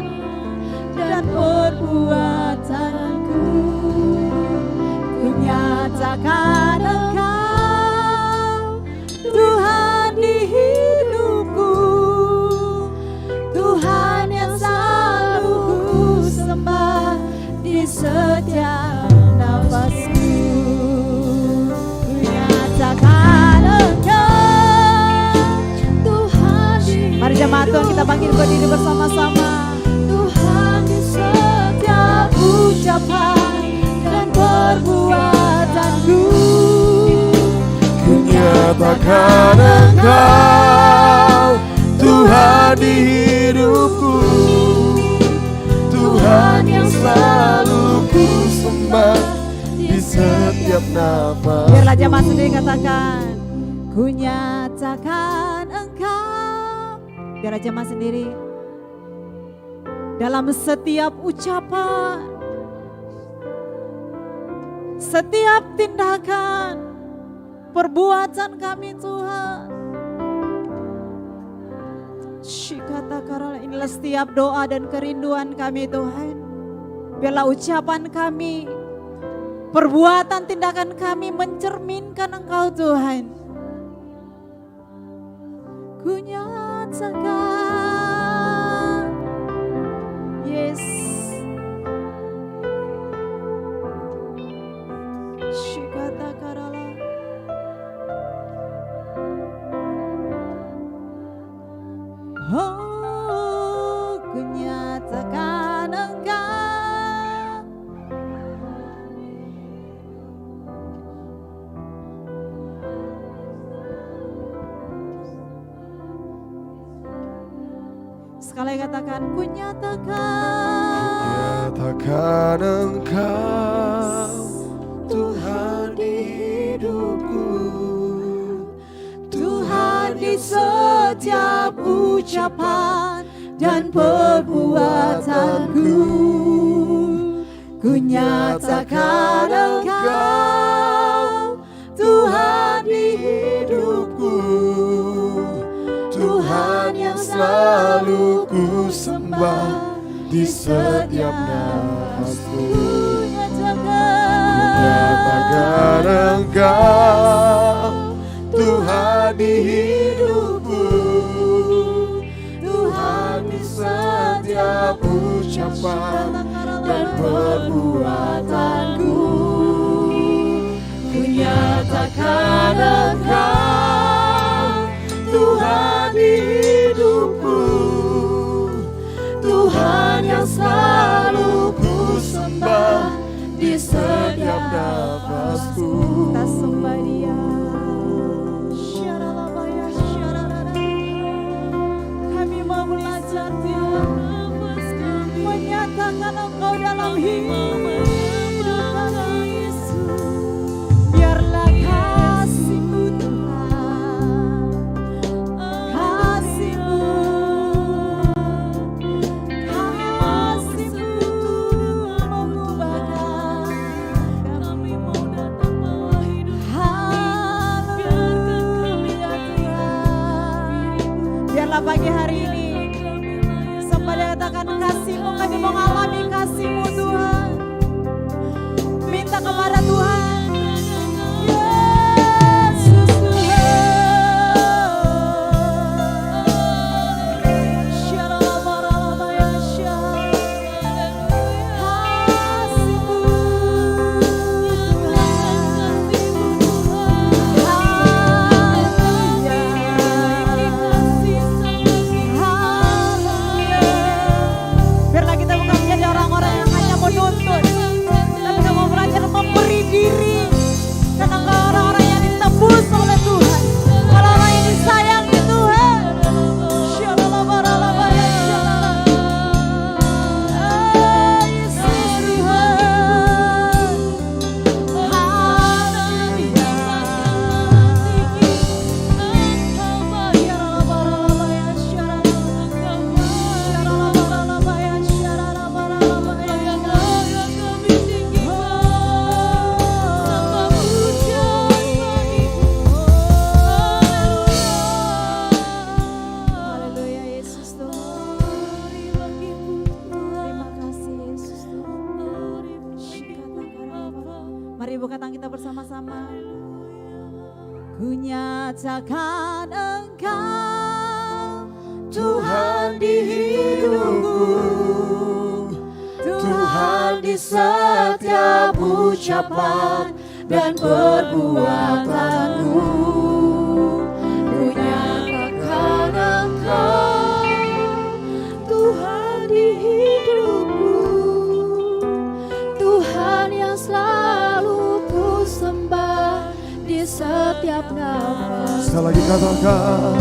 dan perbuatanku. Ku nyatakan Engkau Tuhan di hidupku, bangkit berdiri bersama-sama. Tuhan di setiap ucapan dan perbuatanku. Ku nyatakan Engkau Tuhan di hidupku, Tuhan yang selalu ku sembah di setiap nafas. Biarlah jemaat sendiri katakan, ku nyatakan Engkau. Biarlah jemaat sendiri dalam setiap ucapan, setiap tindakan, perbuatan kami Tuhan. Shikata karala, inilah setiap doa dan kerinduan kami Tuhan. Biarlah ucapan kami, perbuatan tindakan kami mencerminkan Engkau Tuhan. Ku nyatakan, yes. Shikata karala. Oh, ku nyatakan Engkau. Sekali katakan, ku nyatakan. Nyatakan Engkau Tuhan di hidupku, Tuhan di setiap ucapan dan perbuatanku. Ku nyatakan Engkau Tuhan di hidupku, Tuhan yang selalu ku sembah di setiap nafasku. nyatakan Engkau Tuhan di hidupku, Tuhan di setiap ucapan dan perbuatanku. Ku nyatakan Engkau Tuhan di hidupku, Tuhan yang selalu ku sembah di setiap nafasku. Kita sembah Dia. Kami mau belajar Dia, menyatakan Engkau dalam hidup kami. Biarlah kasih-Mu Tuhan, kasih-Mu, kasih-Mu mengubahkan kami. Mau datang bawa hidup kami, biarkan kami Tuhan. Biarlah pagi hari ini sampai katakan kasih-Mu, kami mengalami kasih-Mu Tuhan. Minta kepada Tuhan, Yesus Tuhan. Syarabarabayasya. Kasih-Mu Biarlah kita bukan menjadi orang-orang yang hanya menuntut, tapi kamu belajar memberi diri. Karena engkau orang-orang yang ditebus oleh Tuhan, orang-orang yang disayangi Tuhan. Yesus Tuhan. Haleluya Yesus Tuhan. Terima kasih Yesus Tuhan. Mari buka tangan kita bersama-sama. Ku nyatakan Engkau Tuhan di hidupku, Tuhan di setiap ucapan dan perbuatanku. Ku nyatakan Engkau katakan,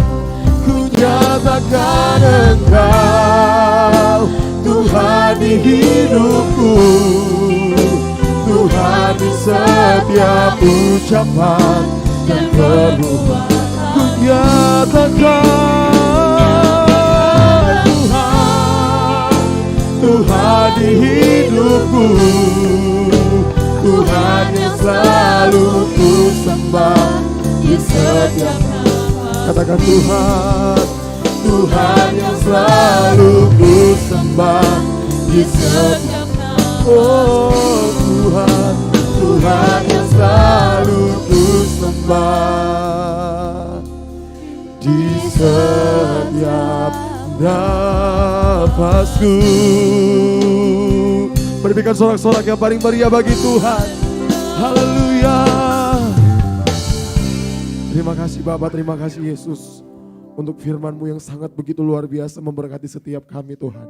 ku nyatakan Engkau Tuhan di hidupku, Tuhan di setiap ucapan dan perbuatan. ku nyatakan Tuhan di hidupku, Tuhan yang selalu ku sembah di setiap nafas. katakan Tuhan, Tuhan yang selalu ku sembah di setiap nafas. oh Tuhan, Tuhan yang selalu ku sembah di setiap nafasku. Berikan sorak-sorak yang paling meriah bagi Tuhan. Haleluya. Terima kasih Bapa, terima kasih Yesus untuk firman-Mu yang sangat begitu luar biasa memberkati setiap kami Tuhan.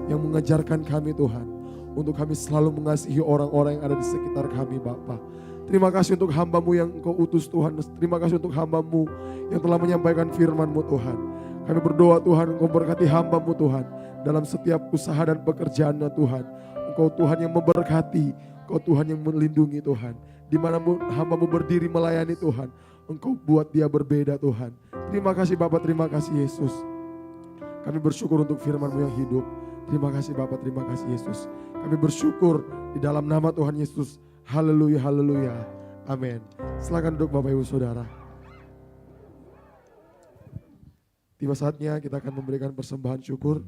Yang mengajarkan kami Tuhan untuk kami selalu mengasihi orang-orang yang ada di sekitar kami Bapa. Terima kasih untuk hamba-Mu yang Engkau utus Tuhan. Terima kasih untuk hamba-Mu yang telah menyampaikan firman-Mu Tuhan. Kami berdoa Tuhan Engkau berkati hamba-Mu Tuhan dalam setiap usaha dan pekerjaannya Tuhan. Engkau Tuhan yang memberkati, Engkau Tuhan yang melindungi Tuhan. Di mana hamba-Mu berdiri melayani Tuhan, Engkau buat dia berbeda Tuhan. Terima kasih Bapa, terima kasih Yesus. Kami bersyukur untuk firman-Mu yang hidup. Terima kasih Bapa, terima kasih Yesus. Kami bersyukur di dalam nama Tuhan Yesus. Haleluya, haleluya. Amin. Silakan duduk Bapak Ibu Saudara. Tiba saatnya kita akan memberikan persembahan syukur.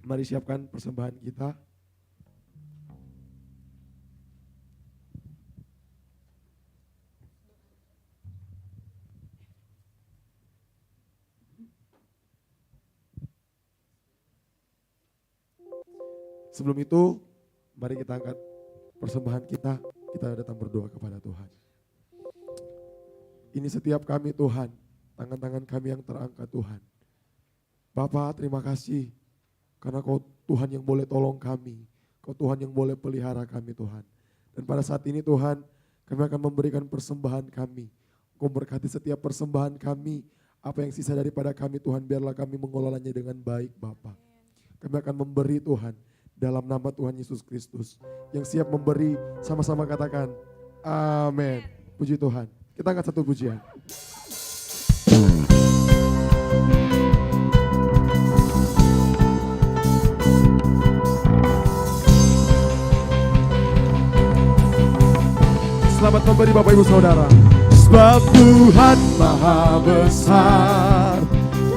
Mari siapkan persembahan kita. Sebelum itu, mari kita angkat persembahan kita datang berdoa kepada Tuhan. Ini setiap kami Tuhan, tangan-tangan kami yang terangkat Tuhan. Bapa, terima kasih karena Kau Tuhan yang boleh tolong kami, Kau Tuhan yang boleh pelihara kami Tuhan. Dan pada saat ini Tuhan, kami akan memberikan persembahan kami. Kau berkati setiap persembahan kami, apa yang sisa daripada kami Tuhan, biarlah kami mengelolanya dengan baik Bapa. Kami akan memberi Tuhan, dalam nama Tuhan Yesus Kristus. Yang siap memberi, sama-sama katakan, amin. Puji Tuhan. Kita angkat satu pujian. Selamat memberi Bapak Ibu Saudara. Sebab Tuhan Maha Besar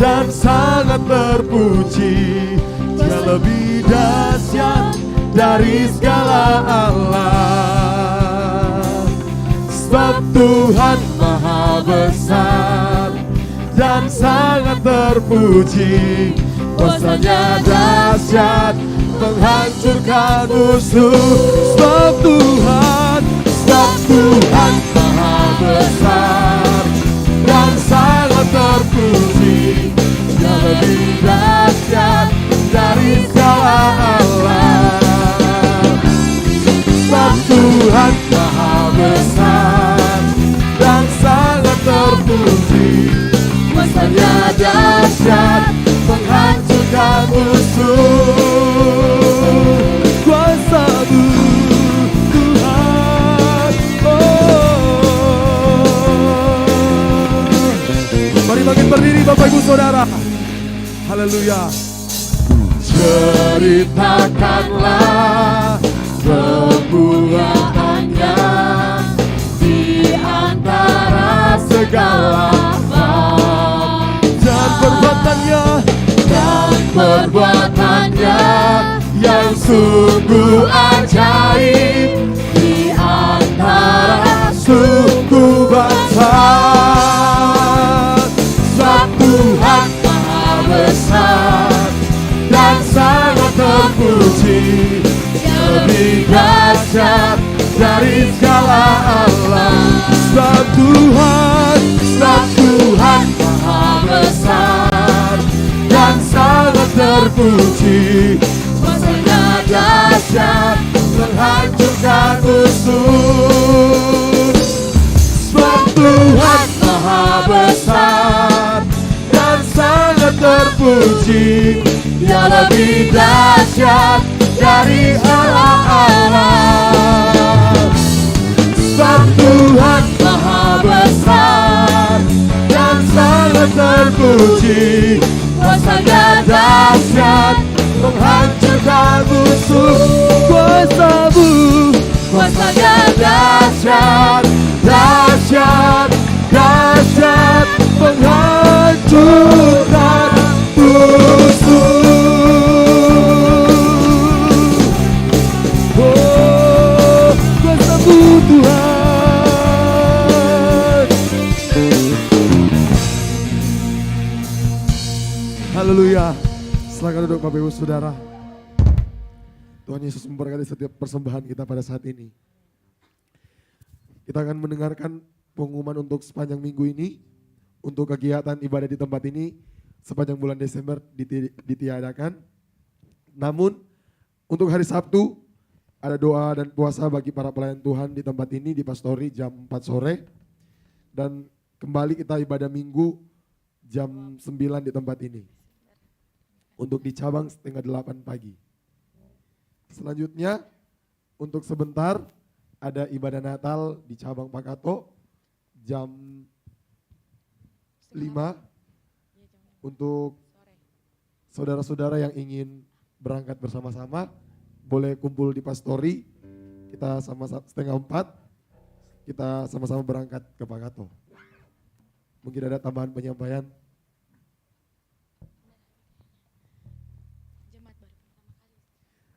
dan sangat terpuji. Dia lebih dahsyat dari segala Allah. Sebab Tuhan Maha Besar dan sangat terpuji. Kuasanya dahsyat menghancurkan musuh. Sebab Tuhan Maha Besar dan sangat terpuji. Dia lebih dahsyat dari segala Allah. Sebab Tuhan Maha Besar dan sangat terpuji. Kuasanya dahsyat menghancurkan musuh. Kuasa-Mu Tuhan, mari makin berdiri Bapak Ibu Saudara. Haleluya. Ceritakanlah kemuliaan-Nya di antara segala dan perbuatannya yang sungguh ajaib di antara suku bangsa. Sebab Tuhan Maha Besar dan sangat terpuji. Lebih dahsyat dari segala Allah. Sebab Tuhan Maha Besar dan sangat terpuji. Kuasanya dahsyat menghancurkan musuh. Sebab Tuhan Maha Besar terpuji, Dia lebih dahsyat dari Allah. Sebab Tuhan Maha besar dan sangat terpuji, kuasa-Nya dahsyat menghancurkan musuh. Kuasa-Nya dahsyat, dahsyat, dahsyat menghancurkan musuh. Oh, kuasa-Mu Tuhan. Haleluya. Silakan duduk Bapak Ibu Saudara. Tuhan Yesus memberkati setiap persembahan kita pada saat ini. Kita akan mendengarkan pengumuman untuk sepanjang minggu ini. Untuk kegiatan ibadah di tempat ini sepanjang bulan Desember ditiadakan. Namun untuk hari Sabtu ada doa dan puasa bagi para pelayan Tuhan di tempat ini di Pastori jam 4 sore. Dan kembali kita ibadah minggu jam 9 di tempat ini. Untuk di cabang setengah 8 pagi. Selanjutnya untuk sebentar ada ibadah Natal di cabang Pakato jam 5 untuk saudara-saudara yang ingin berangkat bersama-sama boleh kumpul di Pastori. Kita sama setengah 4 kita sama-sama berangkat ke Pakato. Mungkin ada tambahan penyampaian.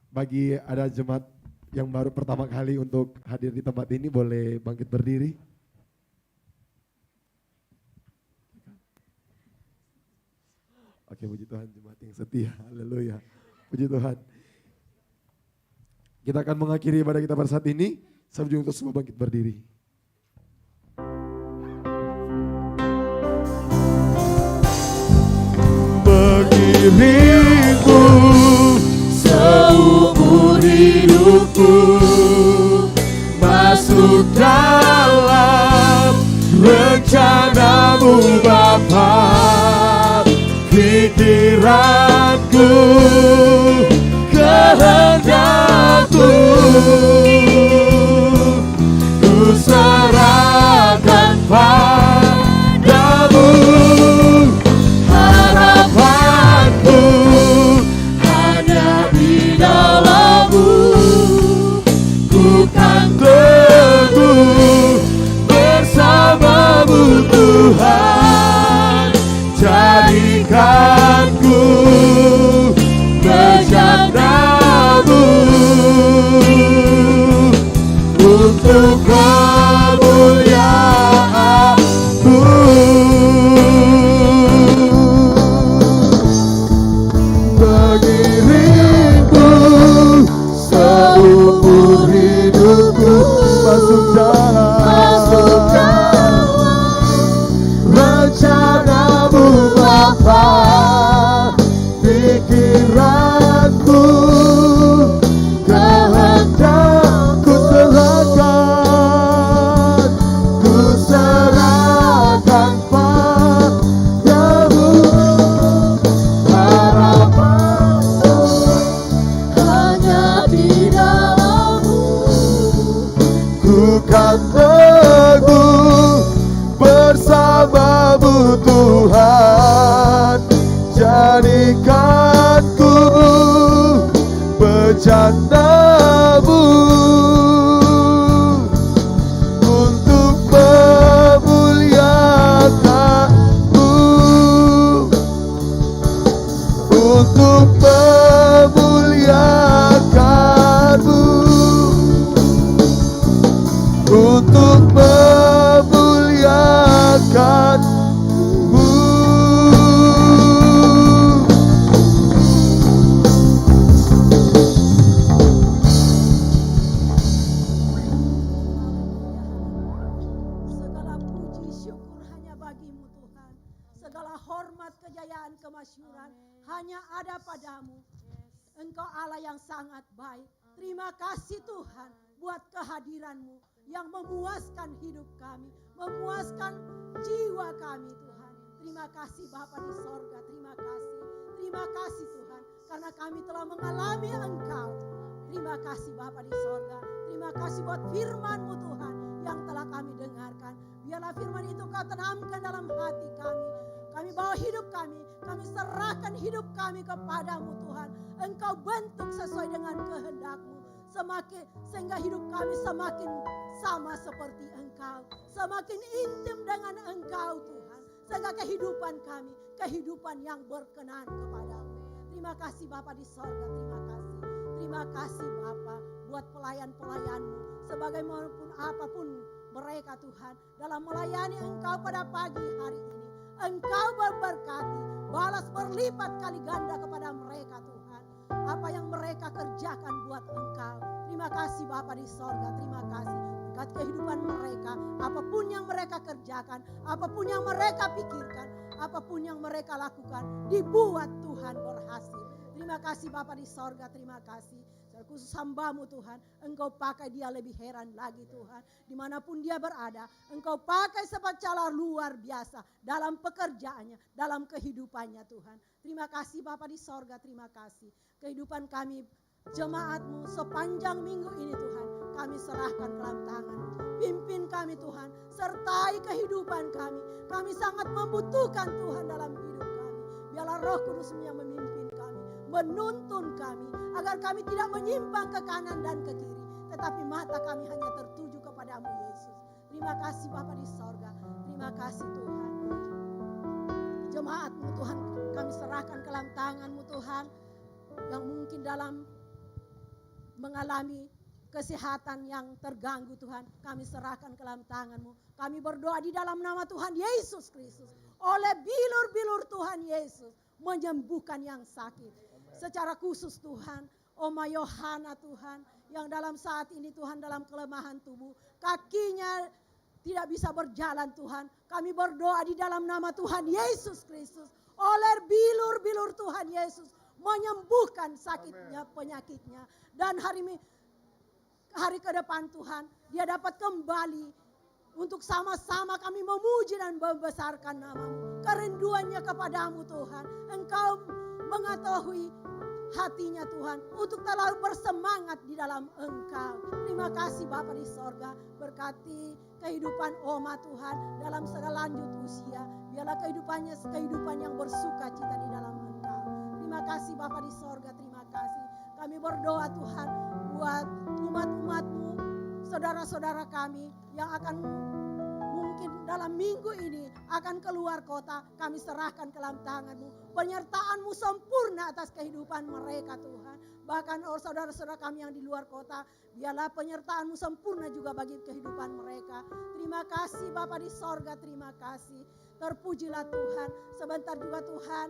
Bagi ada jemaat yang baru pertama kali untuk hadir di tempat ini boleh bangkit berdiri. Oke, puji Tuhan, jemaat yang setia. Haleluya. Puji Tuhan. Kita akan mengakhiri ibadah kita pada saat ini. Saya berjumpa untuk semua bangkit berdiri. Diriku seumur hidupku masuk dalam rencana-Mu Bapa. Pikiranku, kehendak-Ku ku serahkan padamu. Harapanku hanya di dalam-Mu, ku kan teguh bersama-Mu Tuhan. Jadikanku berjana-Mu untuk kemuliaan-Mu. Diriku seumur hidupku masuk dalam rencana-Mu Bapa. Pikiranku, kehendak-Ku serahkan, ku serahkan padamu. Harapanku hanya di dalam-Mu, ku kan teguh bersama-Mu Tuhan. Jadikanku berjana-Mu untuk memuliakan-Mu, untuk memuliakan-Mu, untuk memuliakan-Mu. Segala puji syukur hanya bagi-Mu Tuhan. Segala hormat, kejayaan, kemasyhuran hanya ada padamu. Engkau Allah yang sangat baik. Terima kasih Tuhan buat kehadiran-Mu yang memuaskan hidup kami, memuaskan jiwa kami Tuhan. Terima kasih Bapa di sorga, terima kasih. Terima kasih Tuhan, karena kami telah mengalami Engkau. Terima kasih Bapa di sorga. Terima kasih buat firman-Mu Tuhan yang telah kami dengarkan. Biarlah firman itu Kau tanamkan dalam hati kami. Kami bawa hidup kami serahkan hidup kami kepadamu Tuhan. Engkau bentuk sesuai dengan kehendak-Mu. Sehingga hidup kami semakin sama seperti Engkau. Semakin intim dengan Engkau Tuhan. Sehingga kehidupan kami, kehidupan yang berkenan kepadamu. Terima kasih Bapa di sorga, terima kasih. Terima kasih Bapa buat pelayan-pelayan-Mu. Sebagaimana apapun mereka Tuhan, dalam melayani Engkau pada pagi hari ini. Engkau berberkati, balas berlipat kali ganda kepada mereka Tuhan. Apa yang mereka kerjakan buat Engkau. Terima kasih Bapa di sorga, terima kasih. Berkat kehidupan mereka, apapun yang mereka kerjakan, apapun yang mereka pikirkan, apapun yang mereka lakukan, dibuat Tuhan berhasil. Terima kasih Bapa di sorga, terima kasih. Khusus hamba-Mu Tuhan, Engkau pakai dia lebih heran lagi Tuhan. Dimanapun dia berada, Engkau pakai secara luar biasa dalam pekerjaannya, dalam kehidupannya Tuhan. Terima kasih Bapa di sorga, terima kasih. Kehidupan kami, jemaat-Mu sepanjang minggu ini Tuhan, kami serahkan ke dalam tangan-Mu. Pimpin kami Tuhan, sertai kehidupan kami. Kami sangat membutuhkan Tuhan dalam hidup kami. Biarlah Roh Kudus-Mu yang memimpin kami, menuntun kami, agar kami tidak menyimpang ke kanan dan ke kiri, tetapi mata kami hanya tertuju kepadamu Yesus. Terima kasih Bapa di sorga, terima kasih Tuhan. Jemaat-Mu Tuhan, kami serahkan ke dalam tangan-Mu Tuhan, yang mungkin dalam mengalami kesehatan yang terganggu Tuhan, kami serahkan ke dalam tangan-Mu. Kami berdoa di dalam nama Tuhan Yesus Kristus, oleh bilur-bilur Tuhan Yesus, menyembuhkan yang sakit. Secara khusus Tuhan, Oma Yohana Tuhan, yang dalam saat ini Tuhan dalam kelemahan tubuh, kakinya tidak bisa berjalan Tuhan. Kami berdoa di dalam nama Tuhan Yesus Kristus, oleh bilur-bilur Tuhan Yesus, menyembuhkan sakitnya, penyakitnya. Dan hari ke depan Tuhan, dia dapat kembali untuk sama-sama kami memuji dan membesarkan nama-Mu. Kerinduannya kepadamu Tuhan, Engkau mengetahui hatinya Tuhan untuk terlalu bersemangat di dalam Engkau. Terima kasih Bapa di sorga, berkati kehidupan Oma Tuhan dalam segala lanjut usia. Biarlah kehidupannya kehidupan yang bersuka cita di dalam Engkau. Terima kasih Bapa di sorga, terima kasih. Kami berdoa Tuhan buat umat-umat-Mu, saudara-saudara kami yang akan mungkin dalam minggu ini akan keluar kota, kami serahkan ke dalam tangan-Mu. Penyertaan-Mu sempurna atas kehidupan mereka Tuhan. Bahkan saudara-saudara kami yang di luar kota, biarlah penyertaan-Mu sempurna juga bagi kehidupan mereka. Terima kasih Bapa di sorga, terima kasih. Terpujilah Tuhan. Sebentar juga Tuhan,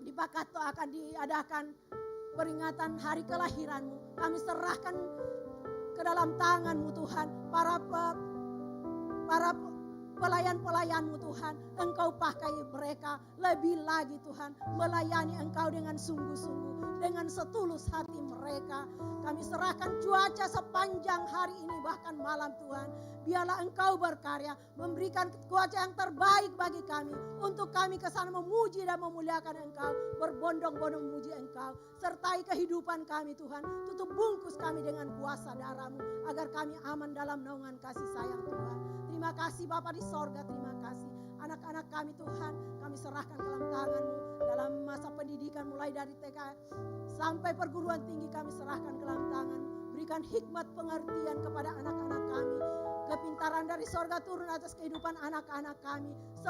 di Pakato akan diadakan peringatan hari kelahiran-Mu. Kami serahkan ke dalam tangan-Mu Tuhan, para pelayan-pelayan-Mu Tuhan. Engkau pakai mereka lebih lagi Tuhan, melayani Engkau dengan sungguh-sungguh, dengan setulus hati mereka. Kami serahkan cuaca sepanjang hari ini bahkan malam Tuhan. Biarlah Engkau berkarya, memberikan cuaca yang terbaik bagi kami, untuk kami ke sana memuji dan memuliakan Engkau, berbondong-bondong memuji Engkau. Sertai kehidupan kami Tuhan, tutup bungkus kami dengan kuasa darah-Mu, agar kami aman dalam naungan kasih sayang Tuhan. Terima kasih Bapa di sorga, terima kasih. Anak-anak kami Tuhan, kami serahkan ke dalam tangan-Mu. Dalam masa pendidikan mulai dari TK sampai perguruan tinggi, kami serahkan ke dalam tangan-Mu. Berikan hikmat pengertian kepada anak-anak kami. Kepintaran dari sorga turun atas kehidupan anak-anak kami. 10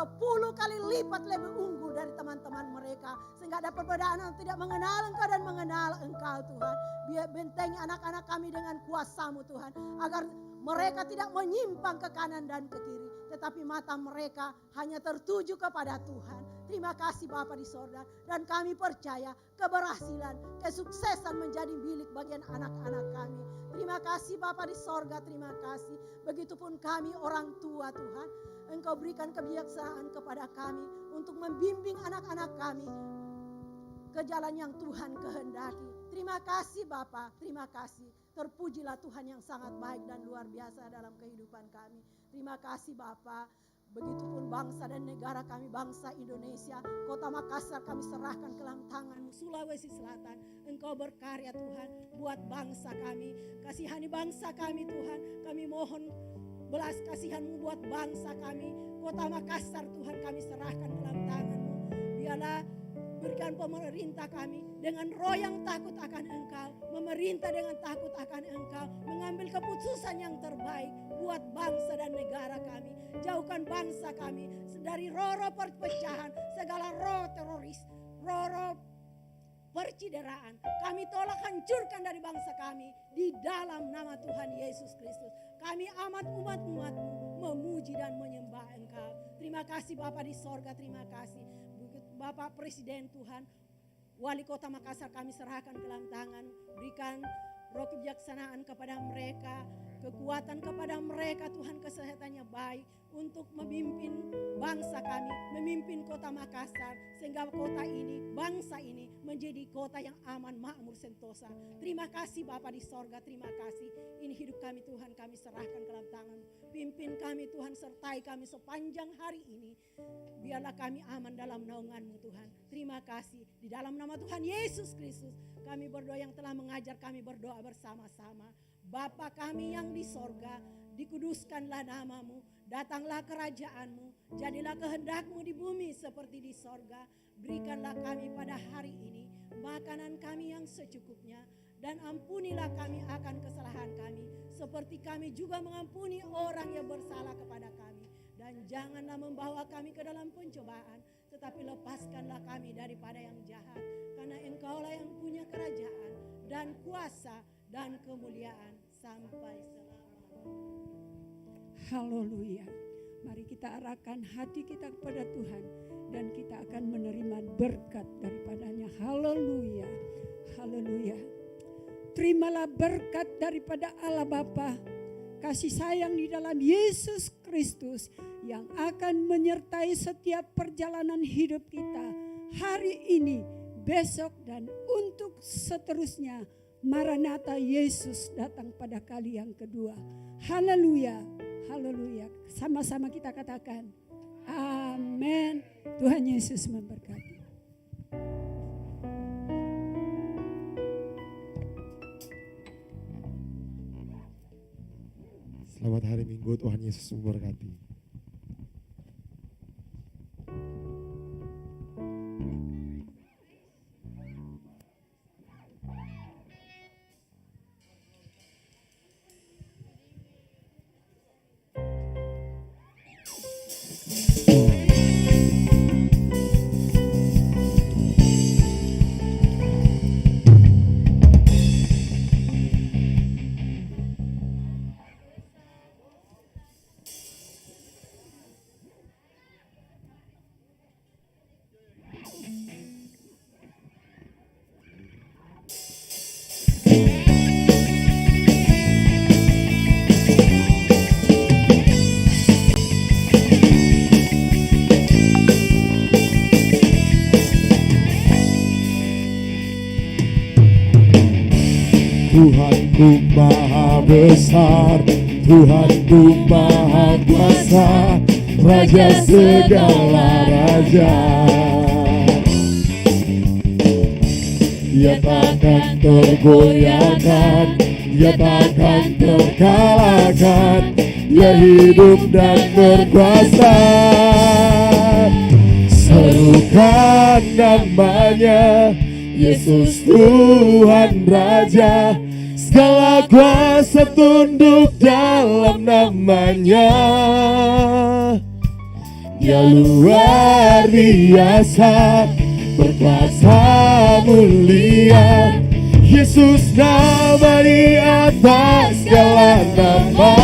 kali lipat lebih unggul dari teman-teman mereka. Sehingga ada perbedaan yang tidak mengenal Engkau dan mengenal Engkau Tuhan. Biar bentengi anak-anak kami dengan kuasa-Mu Tuhan. Agar mereka tidak menyimpang ke kanan dan ke kiri, tetapi mata mereka hanya tertuju kepada Tuhan. Terima kasih Bapa di sorga, dan kami percaya keberhasilan, kesuksesan menjadi milik bagian anak-anak kami. Terima kasih Bapa di sorga, terima kasih. Begitupun kami orang tua Tuhan, Engkau berikan kebijaksanaan kepada kami untuk membimbing anak-anak kami ke jalan yang Tuhan kehendaki. Terima kasih Bapa, terima kasih. Terpujilah Tuhan yang sangat baik dan luar biasa dalam kehidupan kami. Terima kasih Bapa. Begitupun bangsa dan negara kami, bangsa Indonesia. Kota Makassar kami serahkan ke dalam tangan-Mu. Sulawesi Selatan, Engkau berkarya Tuhan buat bangsa kami. Kasihani bangsa kami Tuhan. Kami mohon belas kasihan-Mu buat bangsa kami. Kota Makassar Tuhan kami serahkan ke dalam tangan-Mu. Biarlah berikan pemerintah kami dengan roh yang takut akan Engkau, memerintah dengan takut akan Engkau, mengambil keputusan yang terbaik buat bangsa dan negara kami. Jauhkan bangsa kami dari roh-roh perpecahan, segala roh teroris, roh-roh percideraan. Kami tolak, hancurkan dari bangsa kami di dalam nama Tuhan Yesus Kristus. Kami amat umat-umat-Mu memuji dan menyembah Engkau. Terima kasih Bapa di sorga, terima kasih Bapak Presiden Tuhan, Wali Kota Makassar kami serahkan ke dalam tangan. Berikan roh kebijaksanaan kepada mereka, kekuatan kepada mereka Tuhan, kesehatannya baik untuk memimpin bangsa kami, memimpin Kota Makassar, sehingga kota ini, bangsa ini menjadi kota yang aman, makmur, sentosa. Terima kasih Bapa di sorga, terima kasih. Ini hidup kami Tuhan, kami serahkan ke dalam tangan. Pimpin kami Tuhan, sertai kami sepanjang hari ini. Biarlah kami aman dalam naungan-Mu Tuhan. Terima kasih. Di dalam nama Tuhan Yesus Kristus kami berdoa, yang telah mengajar kami berdoa bersama-sama. Bapa kami yang di sorga, dikuduskanlah nama-Mu, datanglah kerajaan-Mu, jadilah kehendak-Mu di bumi seperti di sorga. Berikanlah kami pada hari ini makanan kami yang secukupnya, dan ampunilah kami akan kesalahan kami, seperti kami juga mengampuni orang yang bersalah kepada kami. Dan janganlah membawa kami ke dalam pencobaan, tetapi lepaskanlah kami daripada yang jahat. Karena Engkaulah yang punya kerajaan dan kuasa dan kemuliaan sampai selamanya. Haleluya. Mari kita arahkan hati kita kepada Tuhan, dan kita akan menerima berkat daripadanya. Haleluya. Haleluya. Terimalah berkat daripada Allah Bapa, kasih sayang di dalam Yesus Kristus yang akan menyertai setiap perjalanan hidup kita hari ini, besok, dan untuk seterusnya. Maranatha, Yesus datang pada kali yang kedua. Haleluya. Haleluya. Sama-sama kita katakan amin. Tuhan Yesus memberkati. Selamat hari Minggu, Tuhan Yesus memberkati. Tuhanku maha besar, Tuhanku maha kuasa, Raja segala raja. Dia takkan tergoyahkan, Dia takkan terkalahkan, Dia hidup dan berkuasa. Serukan namanya, Yesus Tuhan Raja, segala kuasa tunduk dalam namanya. Dia luar biasa, berkuasa mulia, Yesus nama di atas segala nama.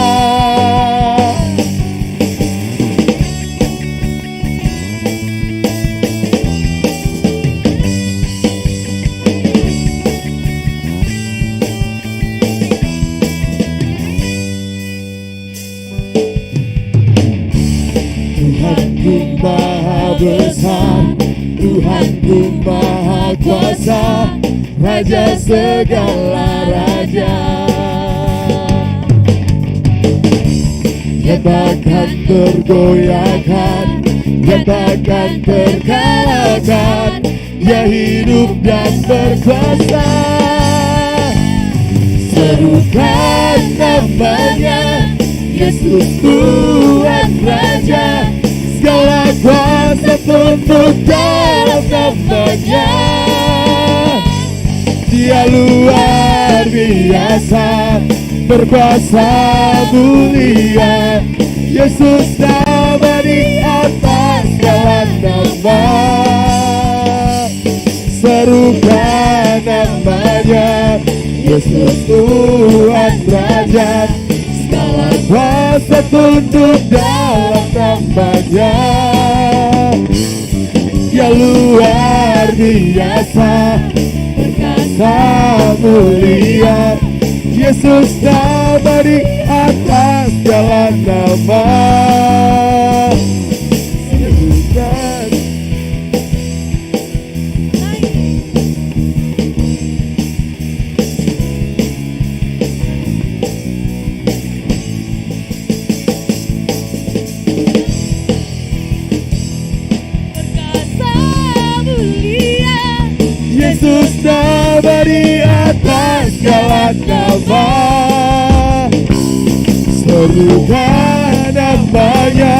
Tuhanku maha besar, Tuhanku maha kuasa, Raja segala raja. Dia yang takkan tergoyahkan, yang takkan terkalahkan. Dia hidup dan berkuasa. Serukan namanya, Yesus Tuhan Raja. Segala kuasa tunduk dalam namanya. Dia luar biasa, berkuasa mulia. Yesus nama di atas segala nama. Serukan namanya, Yesus Tuhan Raja. Segala kuasa tunduk dalam namanya. Dia luar biasa, berkuasa mulia. Yesus nama di atas segala nama. Serukan. Yesus nama di atas segala nama. Serukan namanya,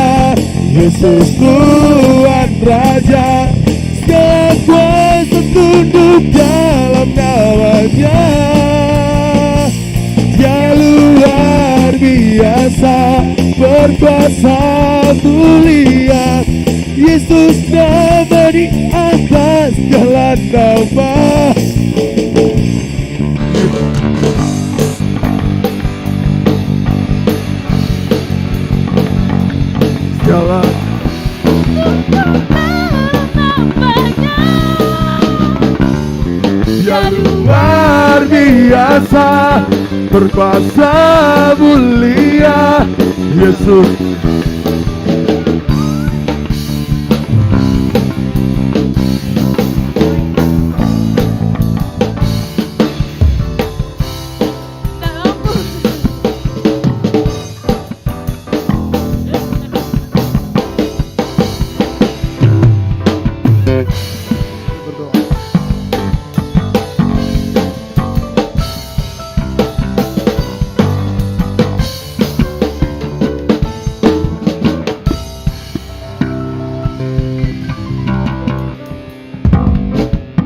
Yesus Tuhan Raja. Segala kuasa tunduk dalam namanya. Dia luar biasa, berkuasa mulia. Yesus nama di atas segala nama. Segala Dia luar biasa, berkuasa mulia. Yesus